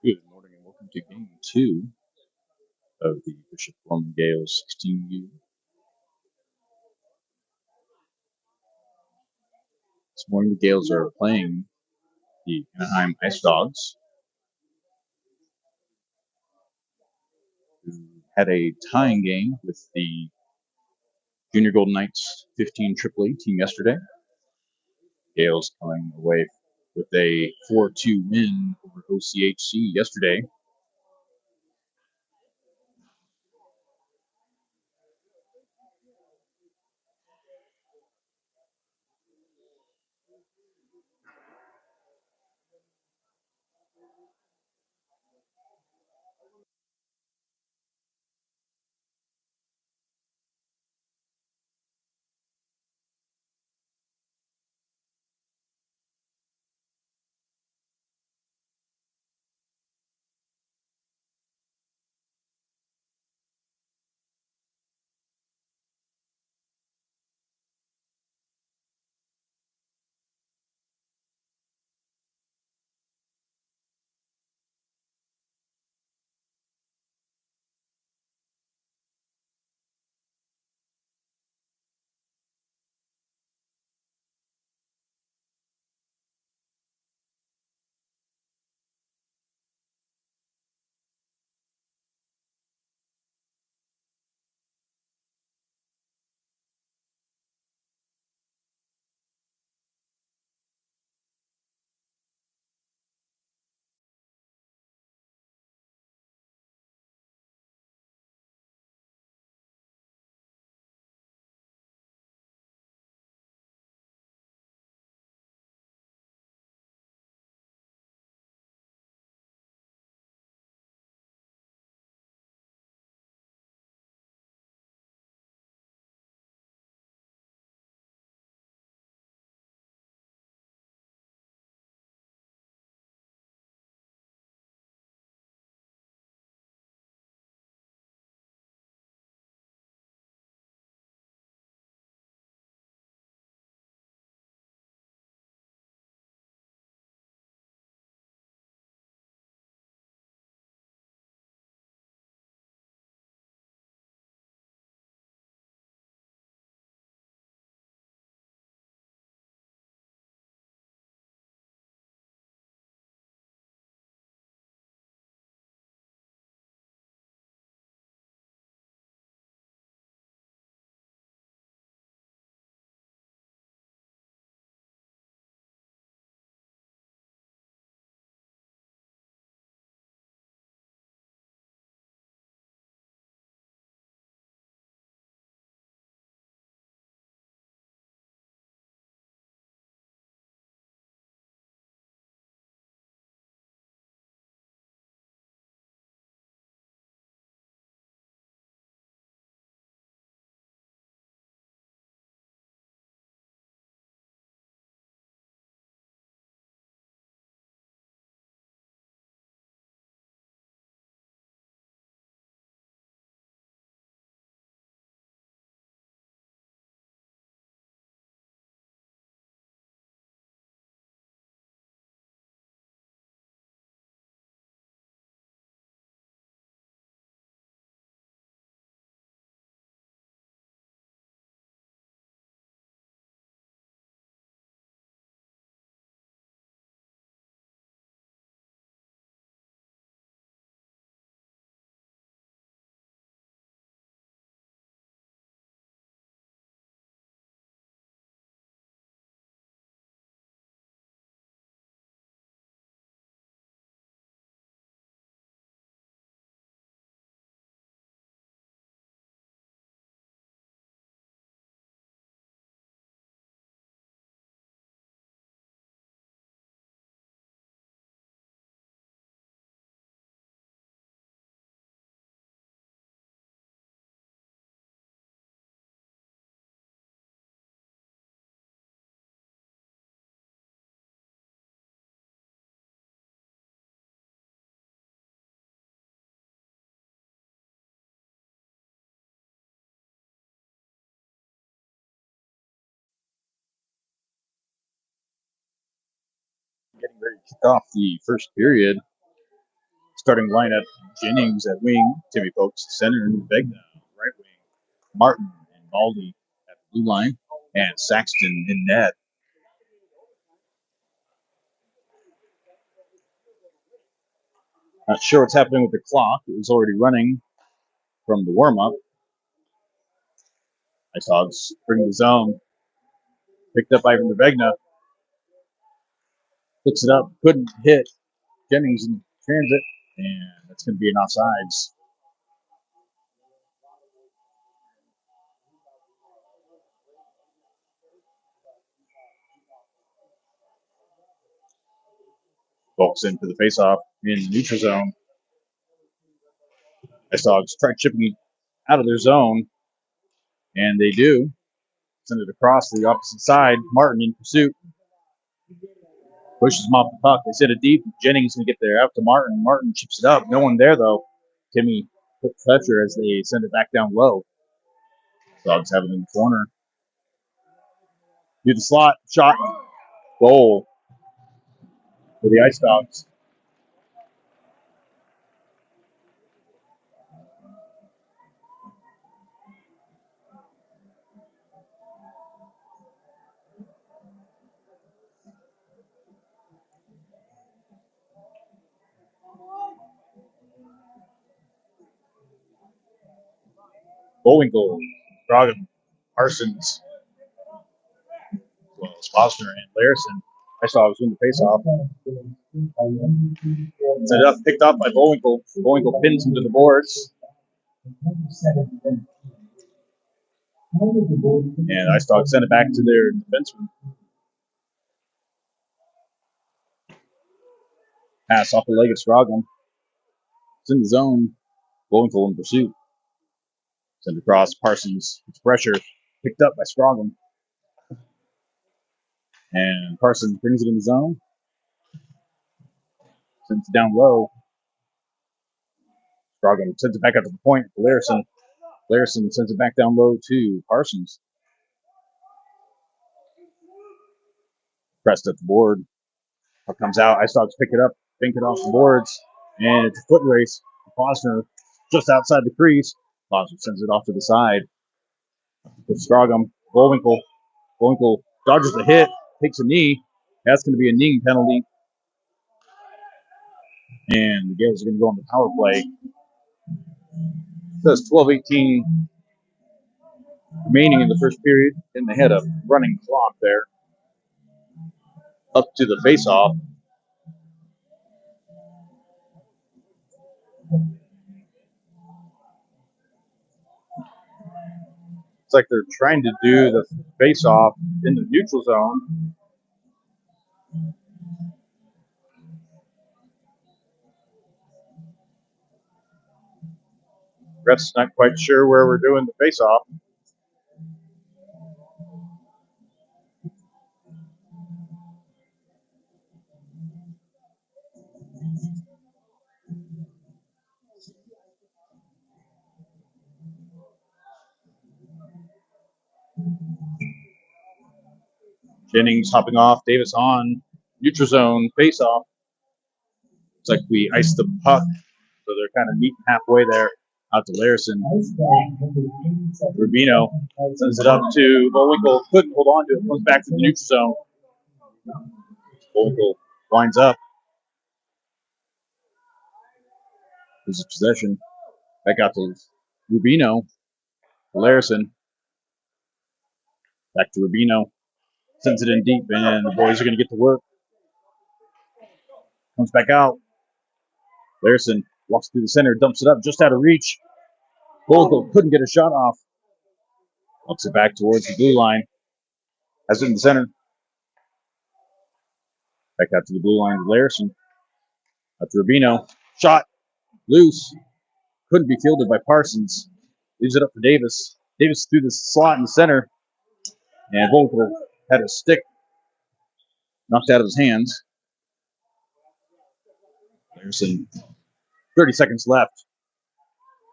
Good morning and welcome to game 2 of the Bishop Gorman Gales 16U. This morning the Gales are playing the Anaheim Ice Dogs, who had a tying game with the Junior Golden Knights 15 AAA team yesterday. Gales coming away with a 4-2 win over OCHC yesterday. Getting ready to kick off the first period. Starting lineup: Jennings at wing, Timmy Folks center, Vegna right wing, Martin and Baldy at the blue line, and Saxton in net. Not sure what's happening with the clock. It was already running from the warm-up. Ice Hogs bring the zone. Picked up Ivan Vegna. Puts it up. Couldn't hit Jennings in transit. And that's going to be an offsides. Folks in for the faceoff in the neutral zone. Ice Dogs try chipping out of their zone. And they do. Send it across to the opposite side. Martin in pursuit. Pushes him off the puck. They send it deep. Jennings can get there out to Martin. Martin chips it up. No one there, though. Timmy put pressure as they send it back down low. Dogs have it in the corner. Do the slot. Shot. Goal for the Ice Dogs. Bullwinkle, Grogan, Parsons, as well as Foster and Larison. I saw I was doing the face-off. Set it up, picked up by Bullwinkle. Bullwinkle pins him to the boards. And Ice Dogs send it back to their defenseman. Pass off the leg of Scroggum. It's in the zone. Bullwinkle in pursuit. Send across. Parsons. It's pressure. Picked up by Scroggum. And Parsons brings it in the zone. Sends it down low. Scroggum sends it back up to the point for Larison. Larison sends it back down low to Parsons. Pressed at the board. Puck comes out. Ice Dogs pick it up, bank it off the boards, and it's a foot race. Posner just outside the crease. Posner sends it off to the side. With Scroggum, Bullwinkle. Bullwinkle dodges the hit, takes a knee. That's going to be a kneeing penalty. And the Gales are going to go on the power play. It says 12:18 remaining in the first period, and they had a running clock there. Up to the face-off. It's like they're trying to do the face-off in the neutral zone. Ref's not quite sure where we're doing the face-off. Jennings hopping off, Davis on, neutral zone, face off. It's like we iced the puck, so they're kind of meeting halfway there. Out to Larison. Rubino sends it up to Bullwinkle. Couldn't hold on to it. Comes back to the neutral zone. Bullwinkle winds up. Loses possession. Back out to Rubino. Larison. Back to Rubino. Sends it in deep, and the boys are going to get to work. Comes back out. Larison walks through the center, dumps it up just out of reach. Bullwinkle couldn't get a shot off. Walks it back towards the blue line. Has it in the center. Back out to the blue line with Larison. Out to Rubino. Shot. Loose. Couldn't be fielded by Parsons. Leaves it up for Davis. Davis threw the slot in the center. And Bullwinkle had a stick knocked out of his hands. Larison. 30 seconds left.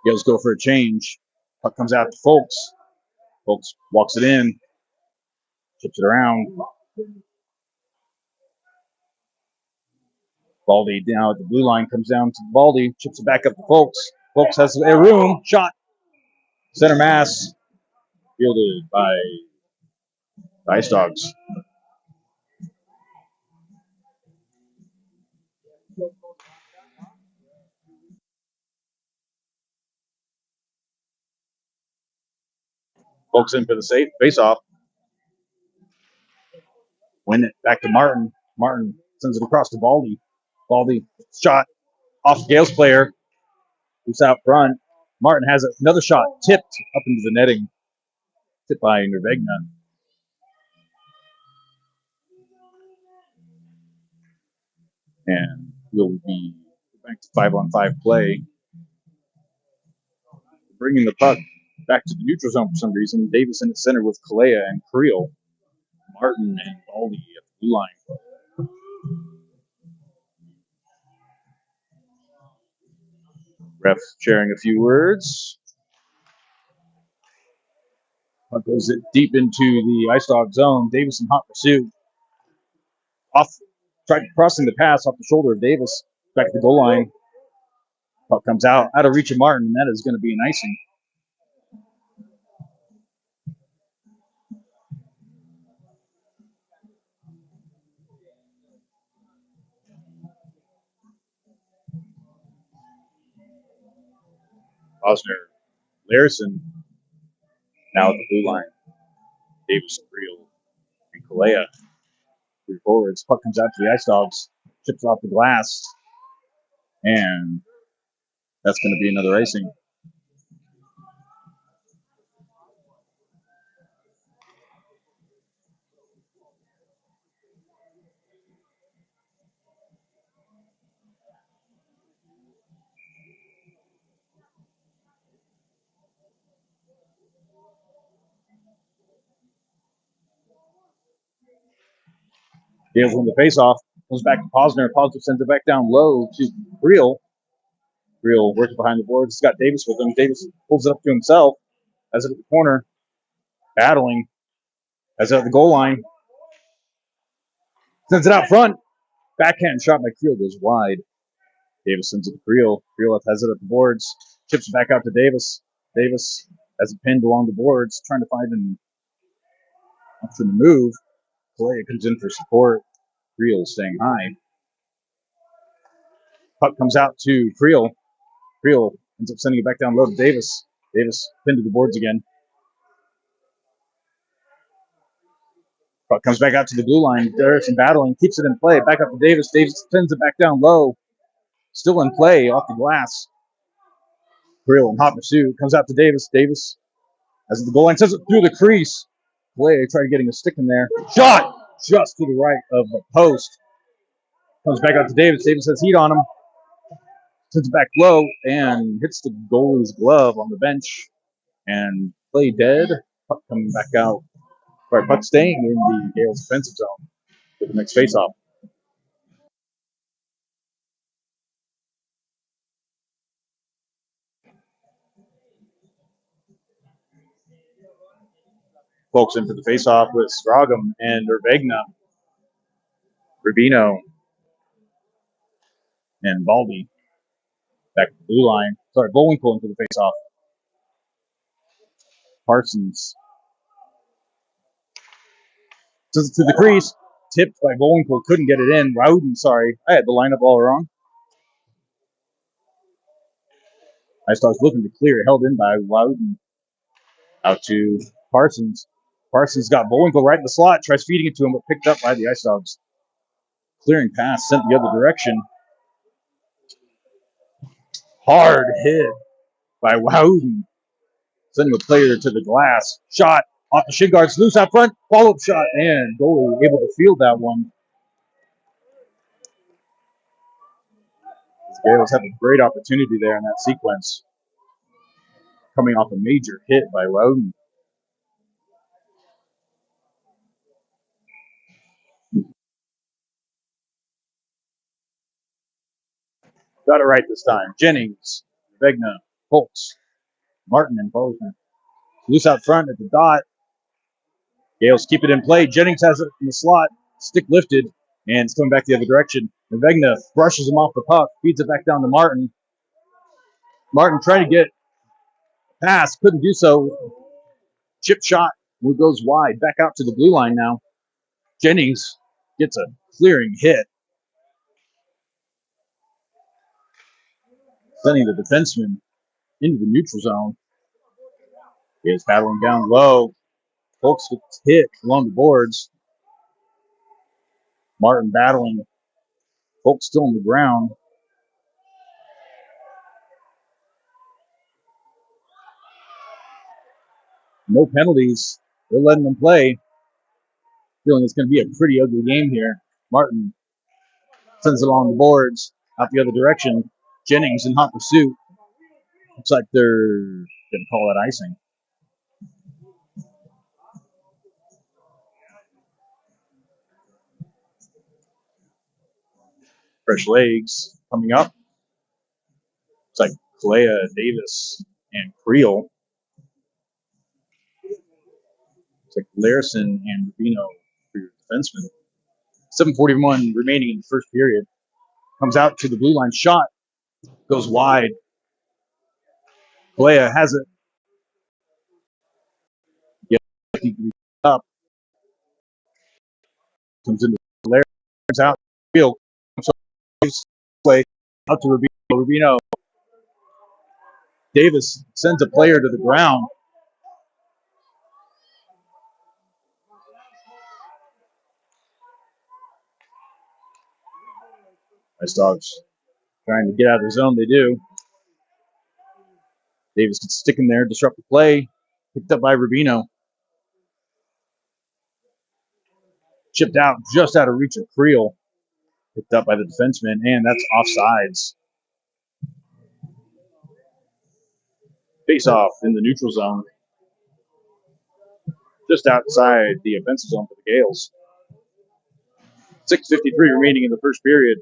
Gales go for a change. Puck comes out to Folks. Folks walks it in. Chips it around. Baldy now at the blue line, comes down to Baldy, chips it back up to Folks. Folks has a room, shot, center mass, fielded by the Ice Dogs. Folks in for the safe, face off. Win it back to Martin. Martin sends it across to Baldy. Baldy shot off Gale's player, who's out front. Martin has another shot tipped up into the netting, tipped by Nervegna. And we'll be back to 5-on-5 play. Bringing the puck back to the neutral zone for some reason. Davis in the center with Kalea and Creel. Martin and Baldy at the blue line. Ref sharing a few words. Puck goes it deep into the Ice Dog zone. Davis in hot pursuit. Tried crossing the pass off the shoulder of Davis. Back at the goal line. Puck comes out of reach of Martin, and that is going to be an icing. Osner, Larison now at the blue line. Davis, Creel, and Kalea. Three forwards. Puck comes out to the Ice Dogs. Chips off the glass. And that's going to be another icing. Gales win the faceoff. Goes back to Posner. Posner sends it back down low to Creel. Creel working behind the boards. He's got Davis with him. Davis pulls it up to himself. Has it at the corner. Battling. Has it at the goal line. Sends it out front. Backhand shot by Creel goes wide. Davis sends it to Creel. Creel has it at the boards. Chips it back out to Davis. Davis has it pinned along the boards, trying to find an option to move. Kalea comes in for support. Creel staying high. Puck comes out to Creel. Creel ends up sending it back down low to Davis. Davis pinned to the boards again. Puck comes back out to the blue line. Derrickson battling, keeps it in play. Back up to Davis. Davis sends it back down low. Still in play off the glass. Creel in hot pursuit. Comes out to Davis. Davis has the goal line. Sends it through the crease. Play tried getting a stick in there. Shot just to the right of the post. Comes back out to Davis. Davis has heat on him. Sends it back low and hits the goalie's glove on the bench. And play dead. Puck coming back out. Sorry, puck staying in the Gales defensive zone for the next faceoff. Folks in for the faceoff with Stragum and Nervegna, Rubino, and Baldy. Back to the blue line. Sorry, Bullwinkle into the faceoff. Parsons to the crease. Tipped by Bullwinkle. Couldn't get it in. Rowden, sorry. I had the lineup all wrong. I was looking to clear. Held in by Rowden. Out to Parsons. Parsons got Bullwinkle right in the slot. Tries feeding it to him, but picked up by the Ice Dogs. Clearing pass sent the other direction. Hard hit by Rowden. Sending a player to the glass. Shot off the shin guards. Loose out front. Follow-up shot. And goalie able to field that one. The Gales have a great opportunity there in that sequence. Coming off a major hit by Rowden. Got it right this time. Jennings, Vegna, Holtz, Martin, and Posner. Loose out front at the dot. Gales keep it in play. Jennings has it in the slot. Stick lifted. And it's coming back the other direction. Nevegna brushes him off the puck, feeds it back down to Martin. Martin trying to get pass, couldn't do so. Chip shot goes wide, back out to the blue line now. Jennings gets a clearing hit, sending the defenseman into the neutral zone. He is battling down low. Folks gets hit along the boards. Martin battling. Folks still on the ground. No penalties. They're letting them play. Feeling it's going to be a pretty ugly game here. Martin sends it along the boards, out the other direction. Jennings in hot pursuit. Looks like they're going to call it icing. Fresh legs coming up. It's like Kalea, Davis, and Creel. It's like Larison and Rubino for your defenseman. 7:41 remaining in the first period. Comes out to the blue line shot. Goes wide. Kalea has it. Up. Comes into Larry. Comes out. Field. Play out to Rubino. Rubino. Davis sends a player to the ground. Ice Dogs trying to get out of the zone. They do. Davis gets stick in there, disrupt the play. Picked up by Rubino. Chipped out just out of reach of Creel. Picked up by the defenseman, and that's offsides. Face off in the neutral zone. Just outside the offensive zone for the Gales. 6:53 remaining in the first period.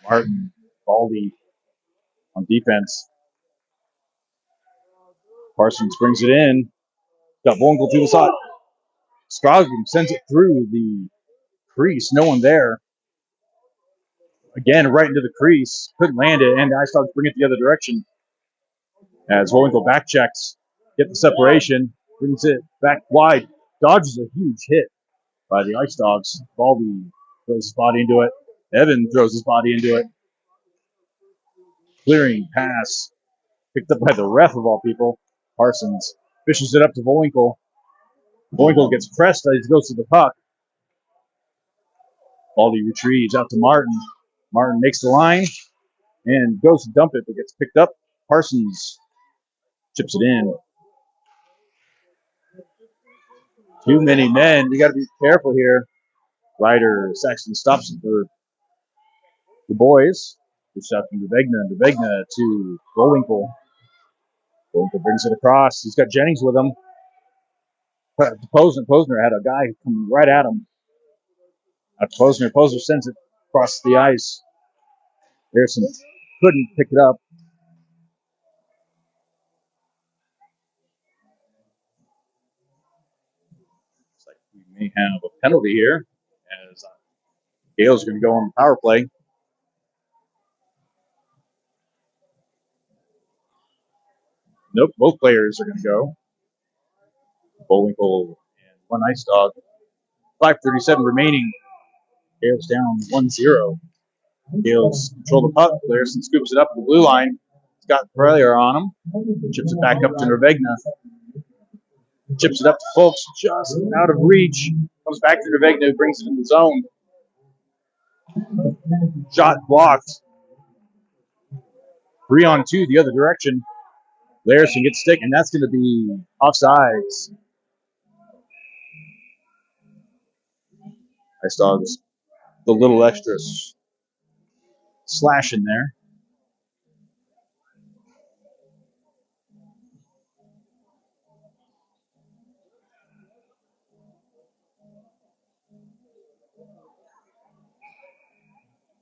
Martin, Baldy on defense. Parsons brings it in. Got Vogel to the side. Strogum sends it through the crease. No one there. Again, right into the crease. Couldn't land it, and the Ice Dogs bring it the other direction. As Vogelko back checks, get the separation, brings it back wide. Dodges a huge hit by the Ice Dogs. Baldy throws his body into it. Evan throws his body into it. Clearing pass. Picked up by the ref of all people. Parsons fishes it up to Vogelko. Vogelko gets pressed as he goes to the puck. Baldy retrieves out to Martin. Martin makes the line and goes to dump it, but gets picked up. Parsons chips it in. Too many men. We got to be careful here. Ryder Saxton stops it for the boys. Good shot from Devegna to Bullwinkle. Bullwinkle brings it across. He's got Jennings with him. Posner had a guy coming right at him. Posner sends it across the ice. Harrison couldn't pick it up. Looks like we may have a penalty here as Gale's going to go on the power play. Nope, both players are going to go. Bullwinkle and one Ice Dog. 5:37 remaining. Gale's down 1-0. Gales control the puck. Larison scoops it up to the blue line. He's got Preller on him. Chips it back up to Nervegna. Chips it up to Folks, just out of reach. Comes back to Nervegna, who brings it in the zone. Shot blocked. 3-on-2 the other direction. Larison gets stick, and that's going to be offsides. Ice Dogs, the little extra slash in there.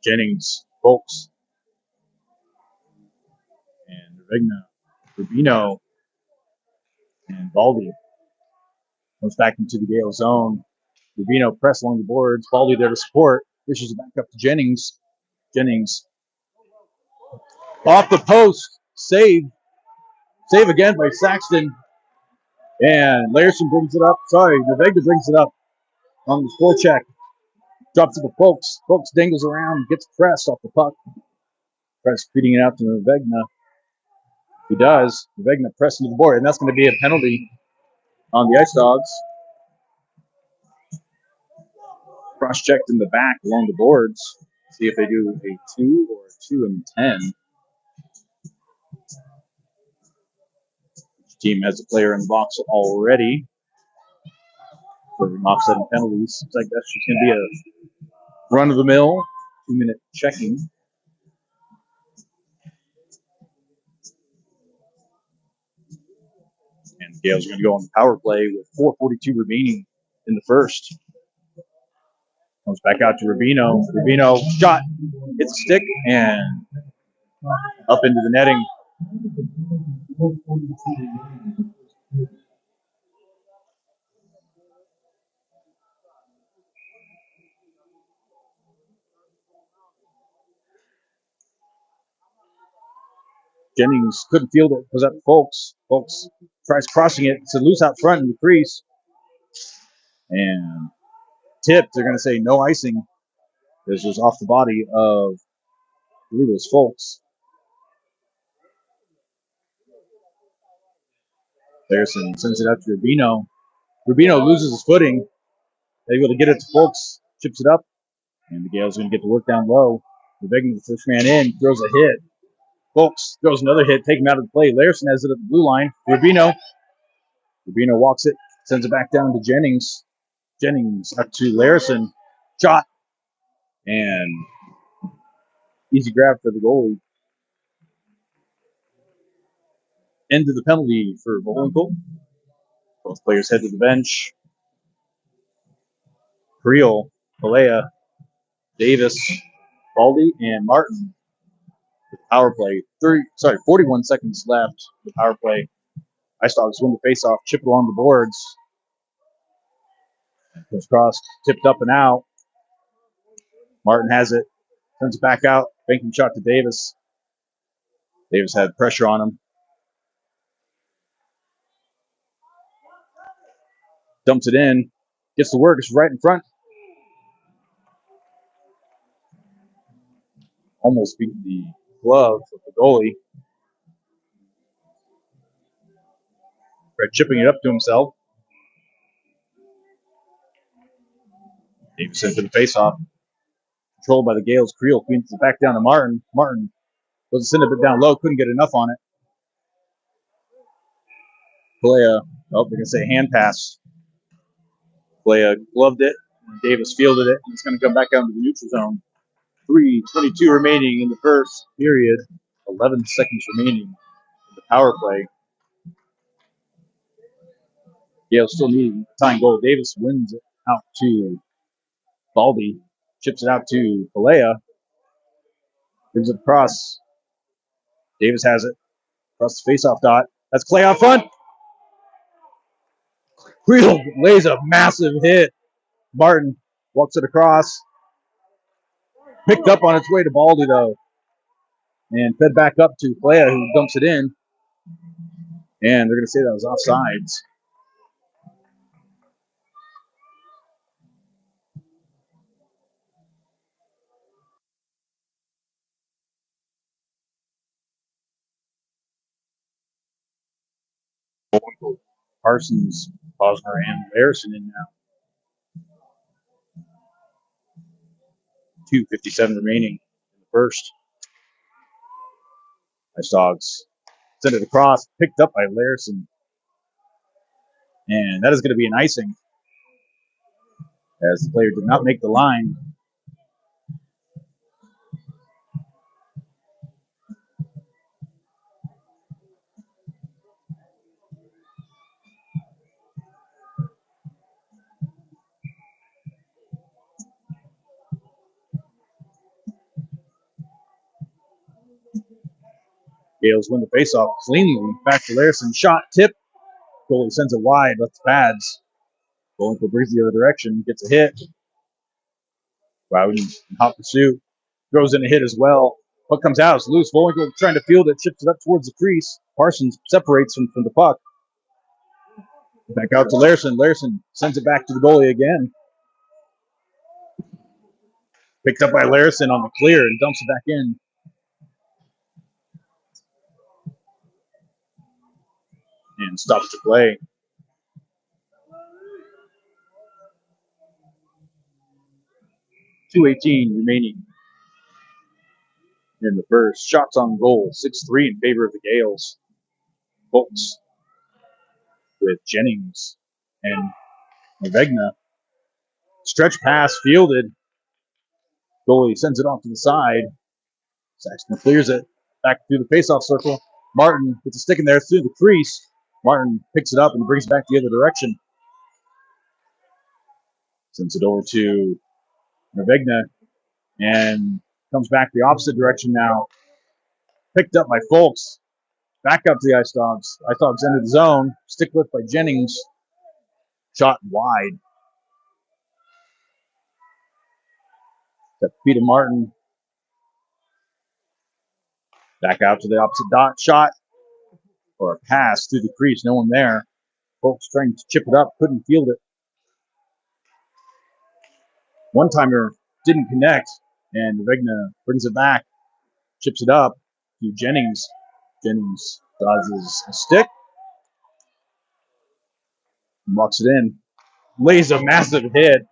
Jennings, Folks, and Rubino. And Baldy comes back into the Gale zone. Rubino press along the boards. Baldy there to support. Dishes it back up to Jennings. Jennings off the post. Save. Save again by Saxton. And Larson brings it up. Sorry, Nevega brings it up on the forecheck. Drops it to Folks. Folks dangles around, gets pressed off the puck. Press feeding it out to Nevegna. He does. Nevegna pressing to the board, and that's going to be a penalty on the Ice Dogs. Cross-checked in the back along the boards. See if they do a 2 or a 2 and 10. Each team has a player in the box already for offsetting penalties. Looks like that's just going to be a run-of-the-mill 2-minute checking. And Gale's going to go on the power play with 4:42 remaining in the first. Comes back out to Rubino. Rubino shot, hits a stick, and up into the netting. Jennings couldn't field it. Goes up to Folks. Folks tries crossing it. It's a loose out front in the crease. And tipped. They're going to say no icing. This was off the body of, I believe it was Folks. Harrison sends it out to Rubino. Rubino loses his footing. Able to get it to Folks. Chips it up. And the Gale's going to get to work down low. Nevegna, the first man in, throws a hit. Folks throws another hit, take him out of the play. Larson has it at the blue line. Rubino walks it, sends it back down to Jennings. Jennings up to Larson. Shot. And easy grab for the goalie. End of the penalty for Bullwinkle. Both players head to the bench. Creel, Pelea, Davis, Baldy, and Martin. Power play. 41 seconds left. The power play. Ice Dogs win the face-off, chip it along the boards. Goes cross, tipped up and out. Martin has it, sends it back out. Banking shot to Davis. Davis had pressure on him. Dumps it in. Gets the work. It's right in front. Almost beat the glove of the goalie. Fred chipping it up to himself. Davis into the face-off. Controlled by the Gales. Creel feeds it back down to Martin. Martin was sending it down low. Couldn't get enough on it. Pelea. Oh, they're going to say hand pass. Pelea gloved it. Davis fielded it. It's going to come back out into the neutral zone. 3:22 remaining in the first period. 11 seconds remaining in the power play. Yale still needing tying goal. Davis wins it out to Baldy. Chips it out to Pelea. Brings it across. Davis has it. Across the faceoff dot. That's Clay out front. Creel lays a massive hit. Martin walks it across. Picked up on its way to Baldy, though. And fed back up to Pelea, who dumps it in. And they're going to say that was offsides. Parsons, Posner, and Harrison in now. 2:57 remaining in the first. Ice Dogs send it across, picked up by Larson. And that is going to be an icing as the player did not make the line. Gales win the faceoff cleanly. Back to Larson. Shot, tip. Goalie sends it wide, left pads. Bullwinkle brings the other direction, gets a hit. Bowden in hot pursuit. Throws in a hit as well. Puck comes out. It's loose. Bullwinkle trying to field it, chips it up towards the crease. Parsons separates him from the puck. Back out to Larson. Larson sends it back to the goalie again. Picked up by Larson on the clear and dumps it back in. And stops the play. .218 remaining in the first. Shots on goal, 6-3 in favor of the Gales. Bolts with Jennings and Mavegna. Stretch pass fielded. Goalie sends it off to the side. Saxton clears it back through the faceoff circle. Martin gets a stick in there through the crease. Martin picks it up and brings it back the other direction. Sends it over to Mavegna and comes back the opposite direction now. Picked up by Folks. Back up to the Ice Dogs. Ice Dogs entered the zone. Stick lift by Jennings. Shot wide. That Peter Martin. Back out to the opposite dot. Shot or a pass through the crease. No one there. Folks trying to chip it up. Couldn't field it. One-timer didn't connect. And Mavegna brings it back. Chips it up to Jennings. Jennings dodges a stick. Walks it in. Lays a massive hit.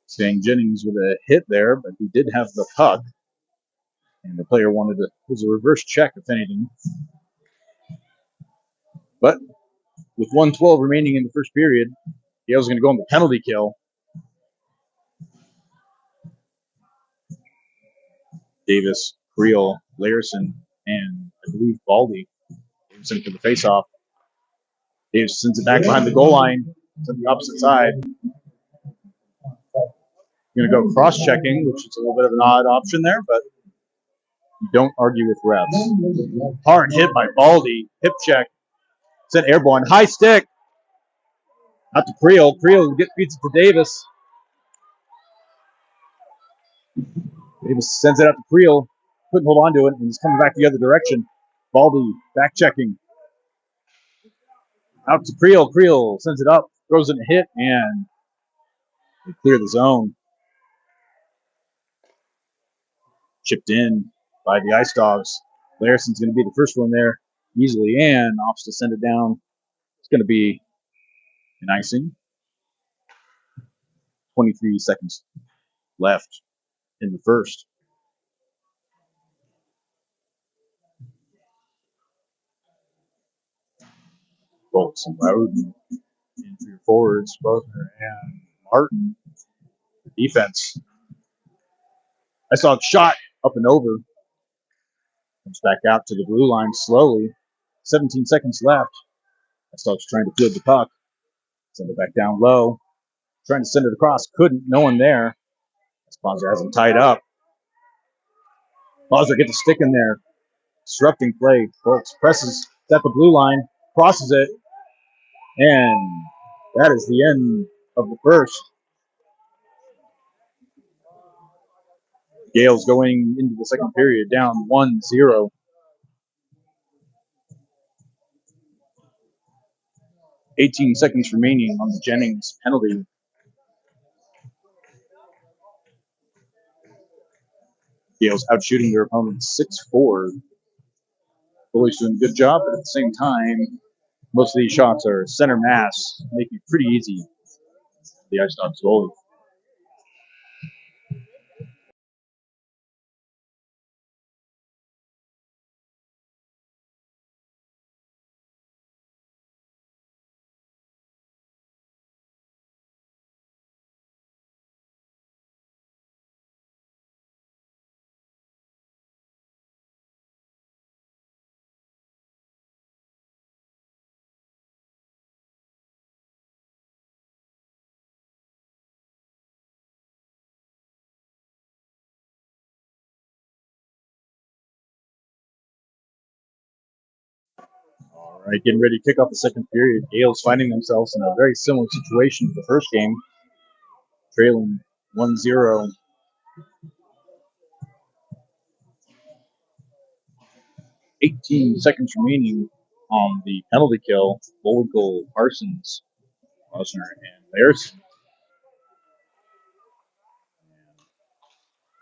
Saying Jennings with a hit there, but he did have the puck. And the player wanted to, it was a reverse check, if anything. But with 1:12 remaining in the first period, Gale's going to go on the penalty kill. Davis, Creel, Larson, and I believe Baldy. Davidson for the faceoff. Davis sends it back behind the goal line to the opposite side. Going to go cross-checking, which is a little bit of an odd option there, but you don't argue with refs. Hard hit by Baldy. Hip check. Sent airborne. High stick. Out to Creel. Creel beats it to Davis. Davis sends it out to Creel. Couldn't hold on to it, and he's coming back the other direction. Baldy back checking. Out to Creel. Creel sends it up. Throws in a hit, and they clear the zone. Chipped in by the Ice Dogs. Larson's going to be the first one there easily, and opts to send it down. It's going to be an icing. 23 seconds left in the first. Bolts and Bowden in for your forwards, Butler and Martin. Defense. I saw a shot up and over. Comes back out to the blue line slowly. 17 seconds left. I saw trying to field the puck. Send it back down low. Trying to send it across. Couldn't. No one there. Sponsor has him tied up. Bowser gets a stick in there. Disrupting play. Folks presses at the blue line. Crosses it. And that is the end of the first. Gales going into the second period down 1-0. .18 seconds remaining on the Jennings penalty. Gales out shooting their opponents 6-4. Bullies doing a good job, but at the same time, most of these shots are center mass, making it pretty easy for the Ice Dogs goalie. All right, getting ready to kick off the second period. Gales finding themselves in a very similar situation to the first game, trailing 1-0. 18 seconds remaining on the penalty kill. Bullwinkle, Parsons, Osner, and Larson.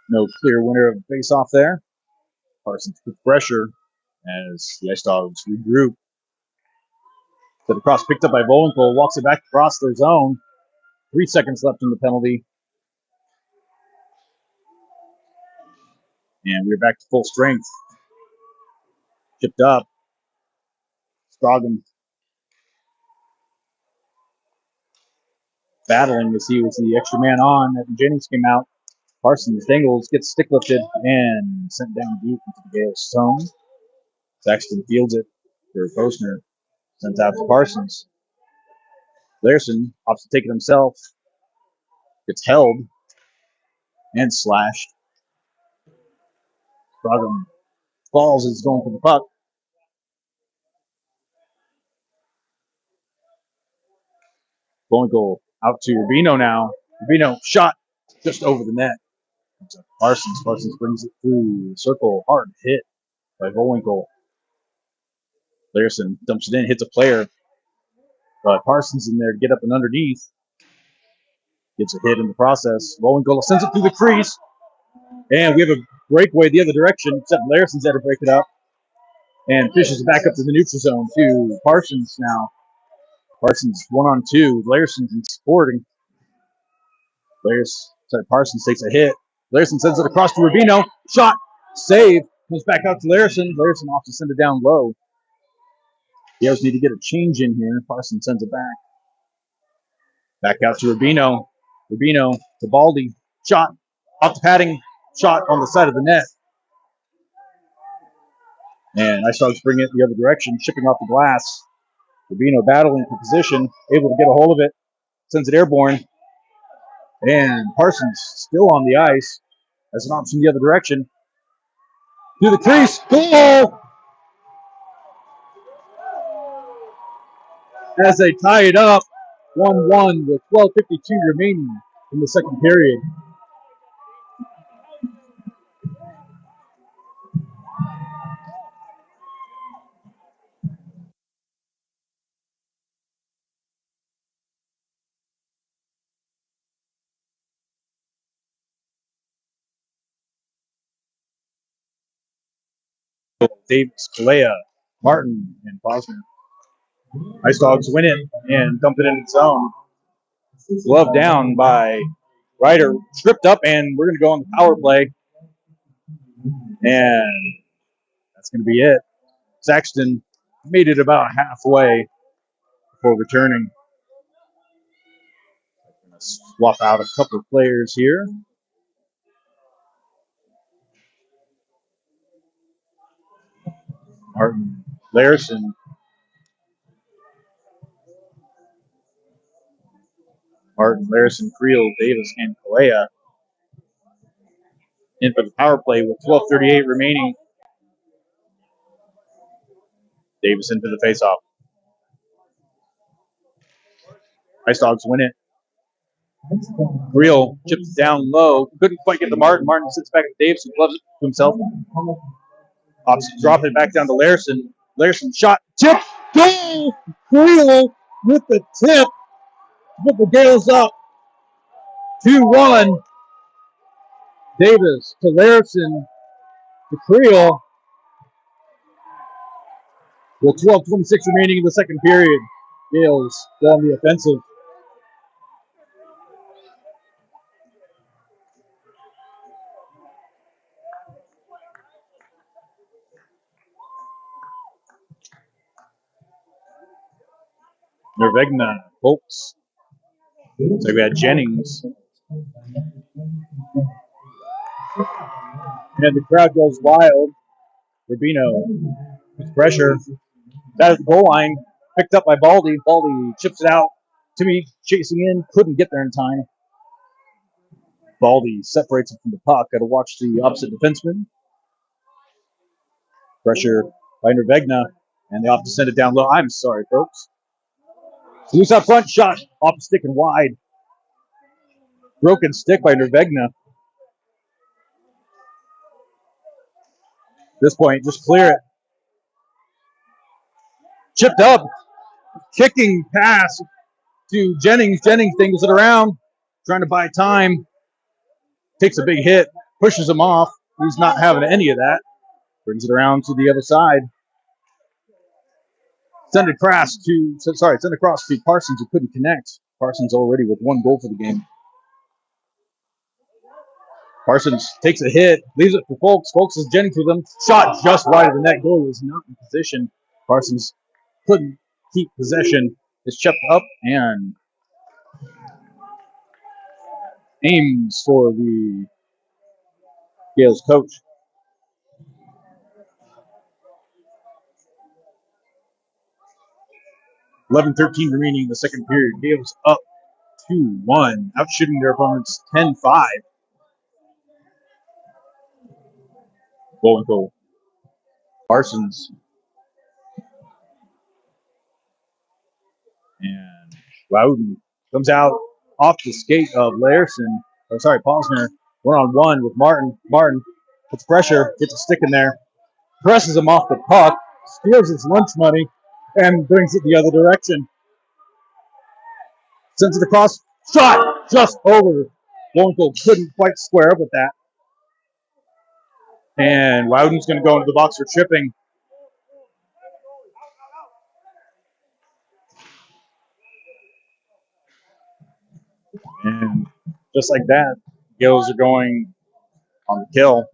No clear winner of the face-off there. Parsons with pressure as the Ice Dogs regroup. So the cross picked up by Bullwinkle, walks it back across their zone. 3 seconds left in the penalty. And we're back to full strength. Chipped up. Scroggin battling as he was the extra man on. Evan Jennings came out. Parsons dangles, gets stick lifted, and sent down deep into the Gales' zone. Saxton fields it for Posner. Sends out to Parsons. Larson opts to take it himself. Gets held and slashed. Scroggin falls as he's going for the puck. Bullwinkle out to Rubino now. Rubino shot just over the net. Parsons brings it through the circle. Hard hit by Bullwinkle. Larson dumps it in, hits a player. But Parsons in there to get up and underneath. Gets a hit in the process. Bullwinkle sends it through the crease. And we have a breakaway the other direction, except Larson's had to break it up. And fishes it back up to the neutral zone to Parsons now. Parsons 1-on-2. Larson's in supporting. Parsons takes a hit. Larson sends it across to Rubino. Shot. Save. Comes back out to Larson. Larson off to send it down low. The O's need to get a change in here. Parsons sends it back. Back out to Rubino. Rubino to Baldy. Shot. Off the padding. Shot on the side of the net. And Ice Dogs bring it the other direction, chipping off the glass. Rubino battling for position, able to get a hold of it. Sends it airborne. And Parsons still on the ice as an option the other direction. Through the crease. Goal! As they tie it up 1-1 with 12:52 remaining in the second period. Davis, Kalea, Martin, and Posner. Ice Dogs win it and dump it in its zone. Glove down by Ryder, tripped up, and we're going to go on the power play. And that's going to be it. Saxton made it about halfway before returning. I'm going to swap out a couple of players here. Martin, Larson. Martin, Larson, Creel, Davis, and Kalea in for the power play with 12:38 remaining. Davis into the faceoff. Ice Dogs win it. Creel chips down low. Couldn't quite get to Martin. Martin sits back to Davis and gloves it to himself. Opts to drop it back down to Larson. Larson shot. Tip. Goal! Creel with the tip. Put the Gales up. 2-1. Davis to Larson to Creel with 12:26 remaining in the second period. Gales still on the offensive. Nervegna, Bolts. So we had Jennings. And the crowd goes wild. Rubino with pressure. That is the goal line. Picked up by Baldy. Baldy chips it out. Timmy chasing in. Couldn't get there in time. Baldy separates it from the puck. Got to watch the opposite defenseman. Pressure by Nervegna. And they opt to send it down low. I'm sorry, folks. Loose out front, shot off the stick and wide. Broken stick by Nervegna. At this point, just clear it. Chipped up. Kicking pass to Jennings. Jennings dingles it around. Trying to buy time. Takes a big hit. Pushes him off. He's not having any of that. Brings it around to the other side. Send across to Parsons, who couldn't connect. Parsons already with 1 goal for the game. Parsons takes a hit, leaves it for Folks. Folks is Jennings with him. Shot just wide of the net. Goal was not in position. Parsons couldn't keep possession. It's chipped up and aims for the Gales coach. 11:13 remaining in the second period. Gales up 2-1, outshooting their opponents 10-5. Bowling goal. Parsons. And Loudon comes out off the skate of Posner. 1-on-1 with Martin. Martin puts pressure, gets a stick in there, presses him off the puck, steals his lunch money, and brings it the other direction. Sends it across. Shot just over. Lowenthal couldn't quite square up with that. And Loudon's going to go into the box for chipping. And just like that, Gills are going on the kill.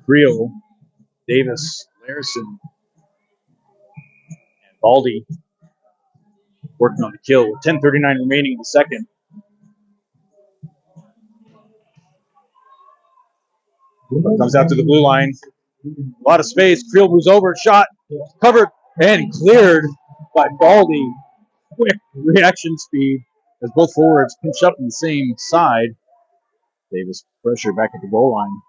Creel, Davis, Larison, and Baldy working on the kill with 10:39 remaining in the second. Comes out to the blue line. A lot of space. Creel moves over. Shot covered and cleared by Baldy. Quick reaction speed as both forwards pinch up on the same side. Davis pressure back at the goal line.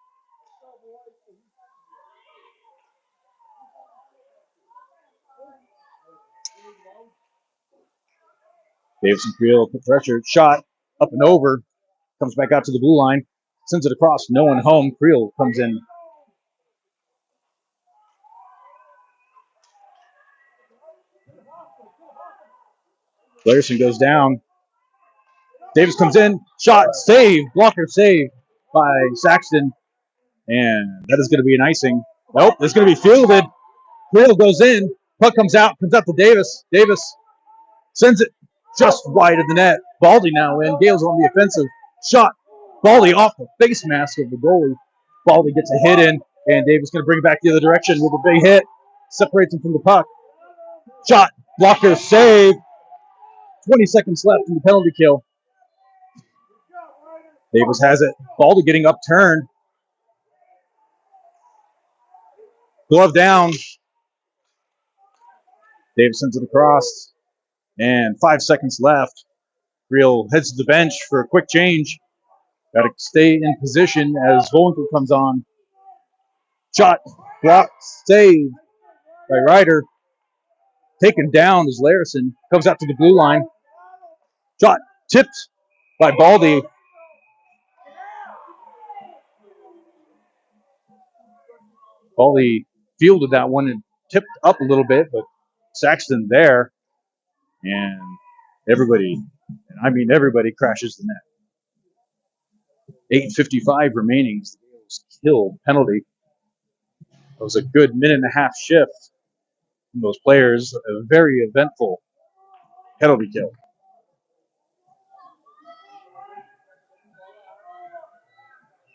Davis and Creel put pressure. Shot up and over. Comes back out to the blue line. Sends it across. No one home. Creel comes in. Larson goes down. Davis comes in. Shot. Save. Blocker save by Saxton. And that is going to be an icing. Nope. It's going to be fielded. Creel goes in. Puck comes out to Davis. Davis sends it just wide of the net. Baldy now in. Gales on the offensive. Shot. Baldy off the face mask of the goalie. Baldy gets a hit in, and Davis going to bring it back the other direction with a big hit. Separates him from the puck. Shot. Blocker save. 20 seconds left in the penalty kill. Davis has it. Baldy getting upturned. Glove down. Davis sends it across. And 5 seconds left. Creel heads to the bench for a quick change. Got to stay in position as Volenthal comes on. Shot, block, save by Ryder. Taken down as Larison comes out to the blue line. Shot, tipped by Baldy. Baldy fielded that one and tipped up a little bit, but Saxton there. And everybody, and I mean everybody, crashes the net. 8:55 remaining. Kill penalty. It was a good minute and a half shift from those players. A very eventful penalty kill.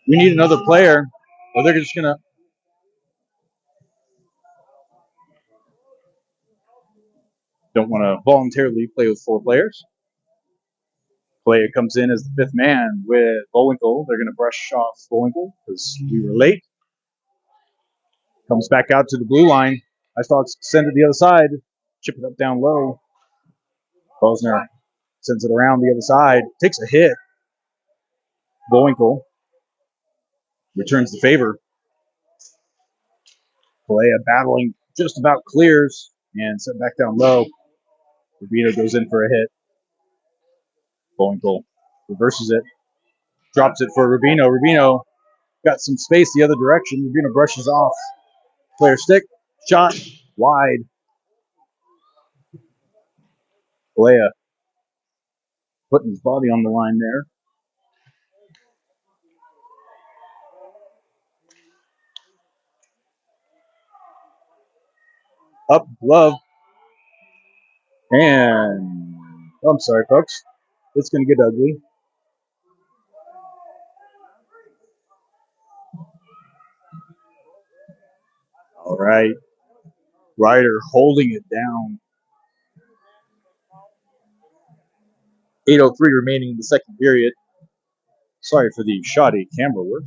We need another player, or they're just gonna. Don't want to voluntarily play with 4 players. Playa comes in as the 5th man with Bullwinkle. They're going to brush off Bullwinkle because we were late. Comes back out to the blue line. Ice Dogs send it the other side. Chip it up down low. Posner sends it around the other side. Takes a hit. Bowinkle returns the favor. Kalea battling, just about clears and sent back down low. Rubino goes in for a hit. Bowinkle reverses it. Drops it for Rubino. Rubino got some space the other direction. Rubino brushes off. Player stick. Shot. Wide. Kalea putting his body on the line there. Up glove. And I'm sorry, folks. It's going to get ugly. All right. Ryder holding it down. 8:03 remaining in the second period. Sorry for the shoddy camera work.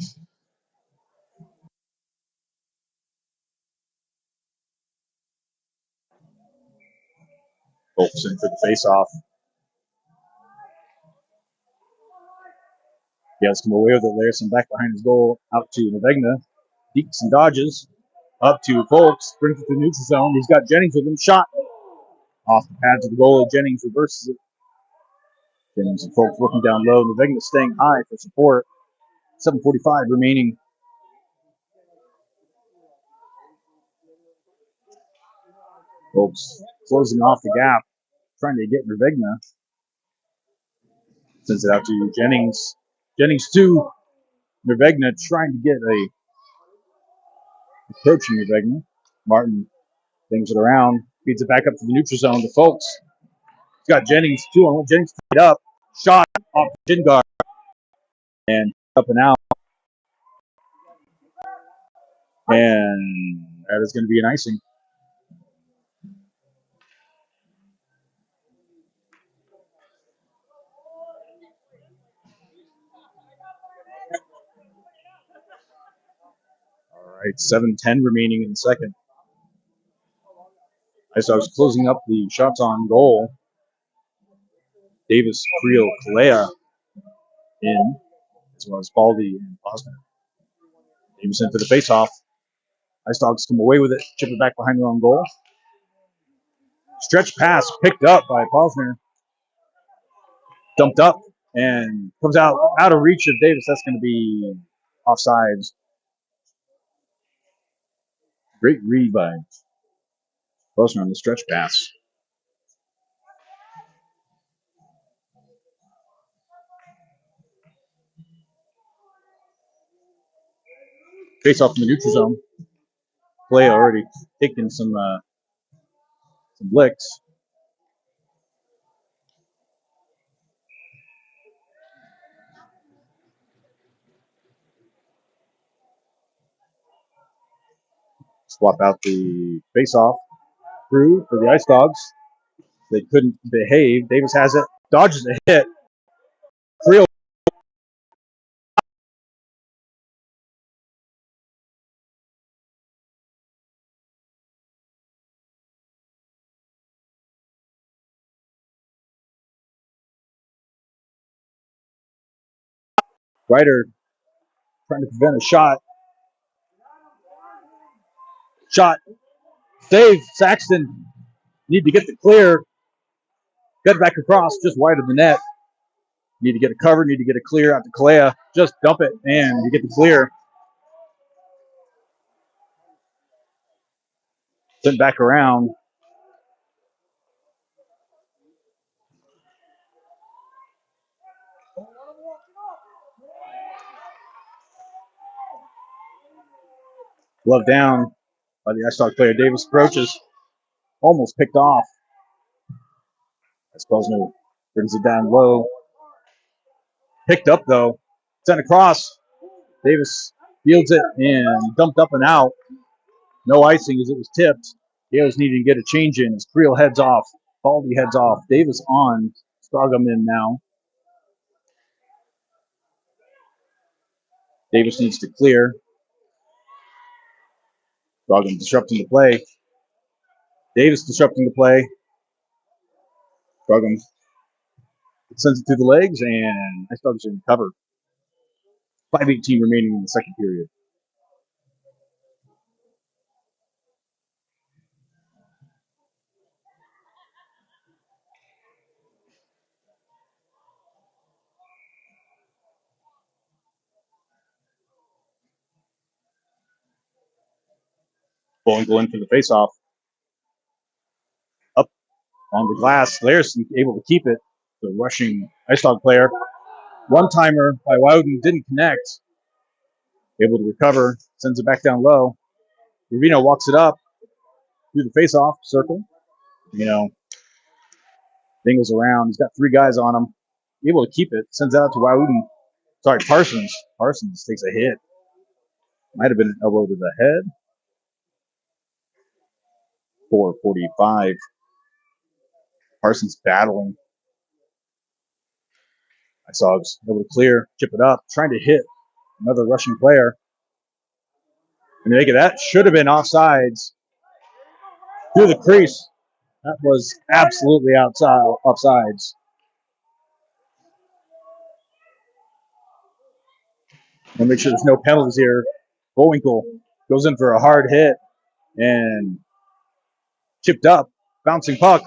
Fulton for the face-off. Gales come away with it. Larson back behind his goal. Out to Navegna. Deeks and dodges. Up to Folks. Brings it to the neutral zone. He's got Jennings with him. Shot. Off the pads of the goal. Jennings reverses it. Jennings and Folks working down low. Navegna staying high for support. 7:45 remaining. Folks closing off the gap. Trying to get Navegna. Sends it out to Jennings. Jennings to Navegna trying to get a approaching Navegna. Martin things it around. Feeds it back up to the neutral zone to Folks. He's got Jennings 2-on-1. Jennings tied up. Shot off the shin guard. And up and out. And that is going to be an icing. All right, 7:10 remaining in the second. Ice Dogs closing up the shots on goal. Davis, Creel, Kalea in, as well as Baldy and Posner. Davis in for the faceoff. Ice Dogs come away with it, chip it back behind their own goal. Stretch pass picked up by Posner. Dumped up and comes out of reach of Davis. That's going to be offsides. Great read by Posner on the stretch pass. Face off in the neutral zone. Play already taking some licks. Swap out the face-off crew for the Ice Dogs. They couldn't behave. Davis has it. Dodges a hit. Creel. Ryder trying to prevent a shot. Shot. Save. Saxton need to get the clear. Got it back across just wide of the net. Need to get a cover. Need to get a clear out to Kalea. Just dump it and you get the clear. Sent back around. Glove down by the Ice Dog player. Davis approaches. Almost picked off. Posner brings it down low. Picked up though. Sent across. Davis fields it and dumped up and out. No icing as it was tipped. Gales needing to get a change in as Creel heads off. Baldy heads off. Davis on. Stragum in now. Davis needs to clear. Gorman disrupting the play. Davis disrupting the play. Gorman sends it through the legs, and Ice Dogs in cover. 5:18 remaining in the second period. Bullwinkle in for the faceoff. Up on the glass. Larson able to keep it. The rushing Ice Dog player. One-timer by Wowden didn't connect. Able to recover. Sends it back down low. Rubino walks it up through the faceoff circle. Dingles around. He's got three guys on him. Able to keep it. Sends it out to Wowden. Sorry, Parsons. Parsons takes a hit. Might have been an elbow to the head. 4:45. Parsons battling. I saw him able to clear, chip it up, trying to hit another Russian player. And make it, that should have been offsides. Through the crease. That was absolutely offsides. We'll make sure there's no penalties here. Bullwinkle goes in for a hard hit and chipped up. Bouncing puck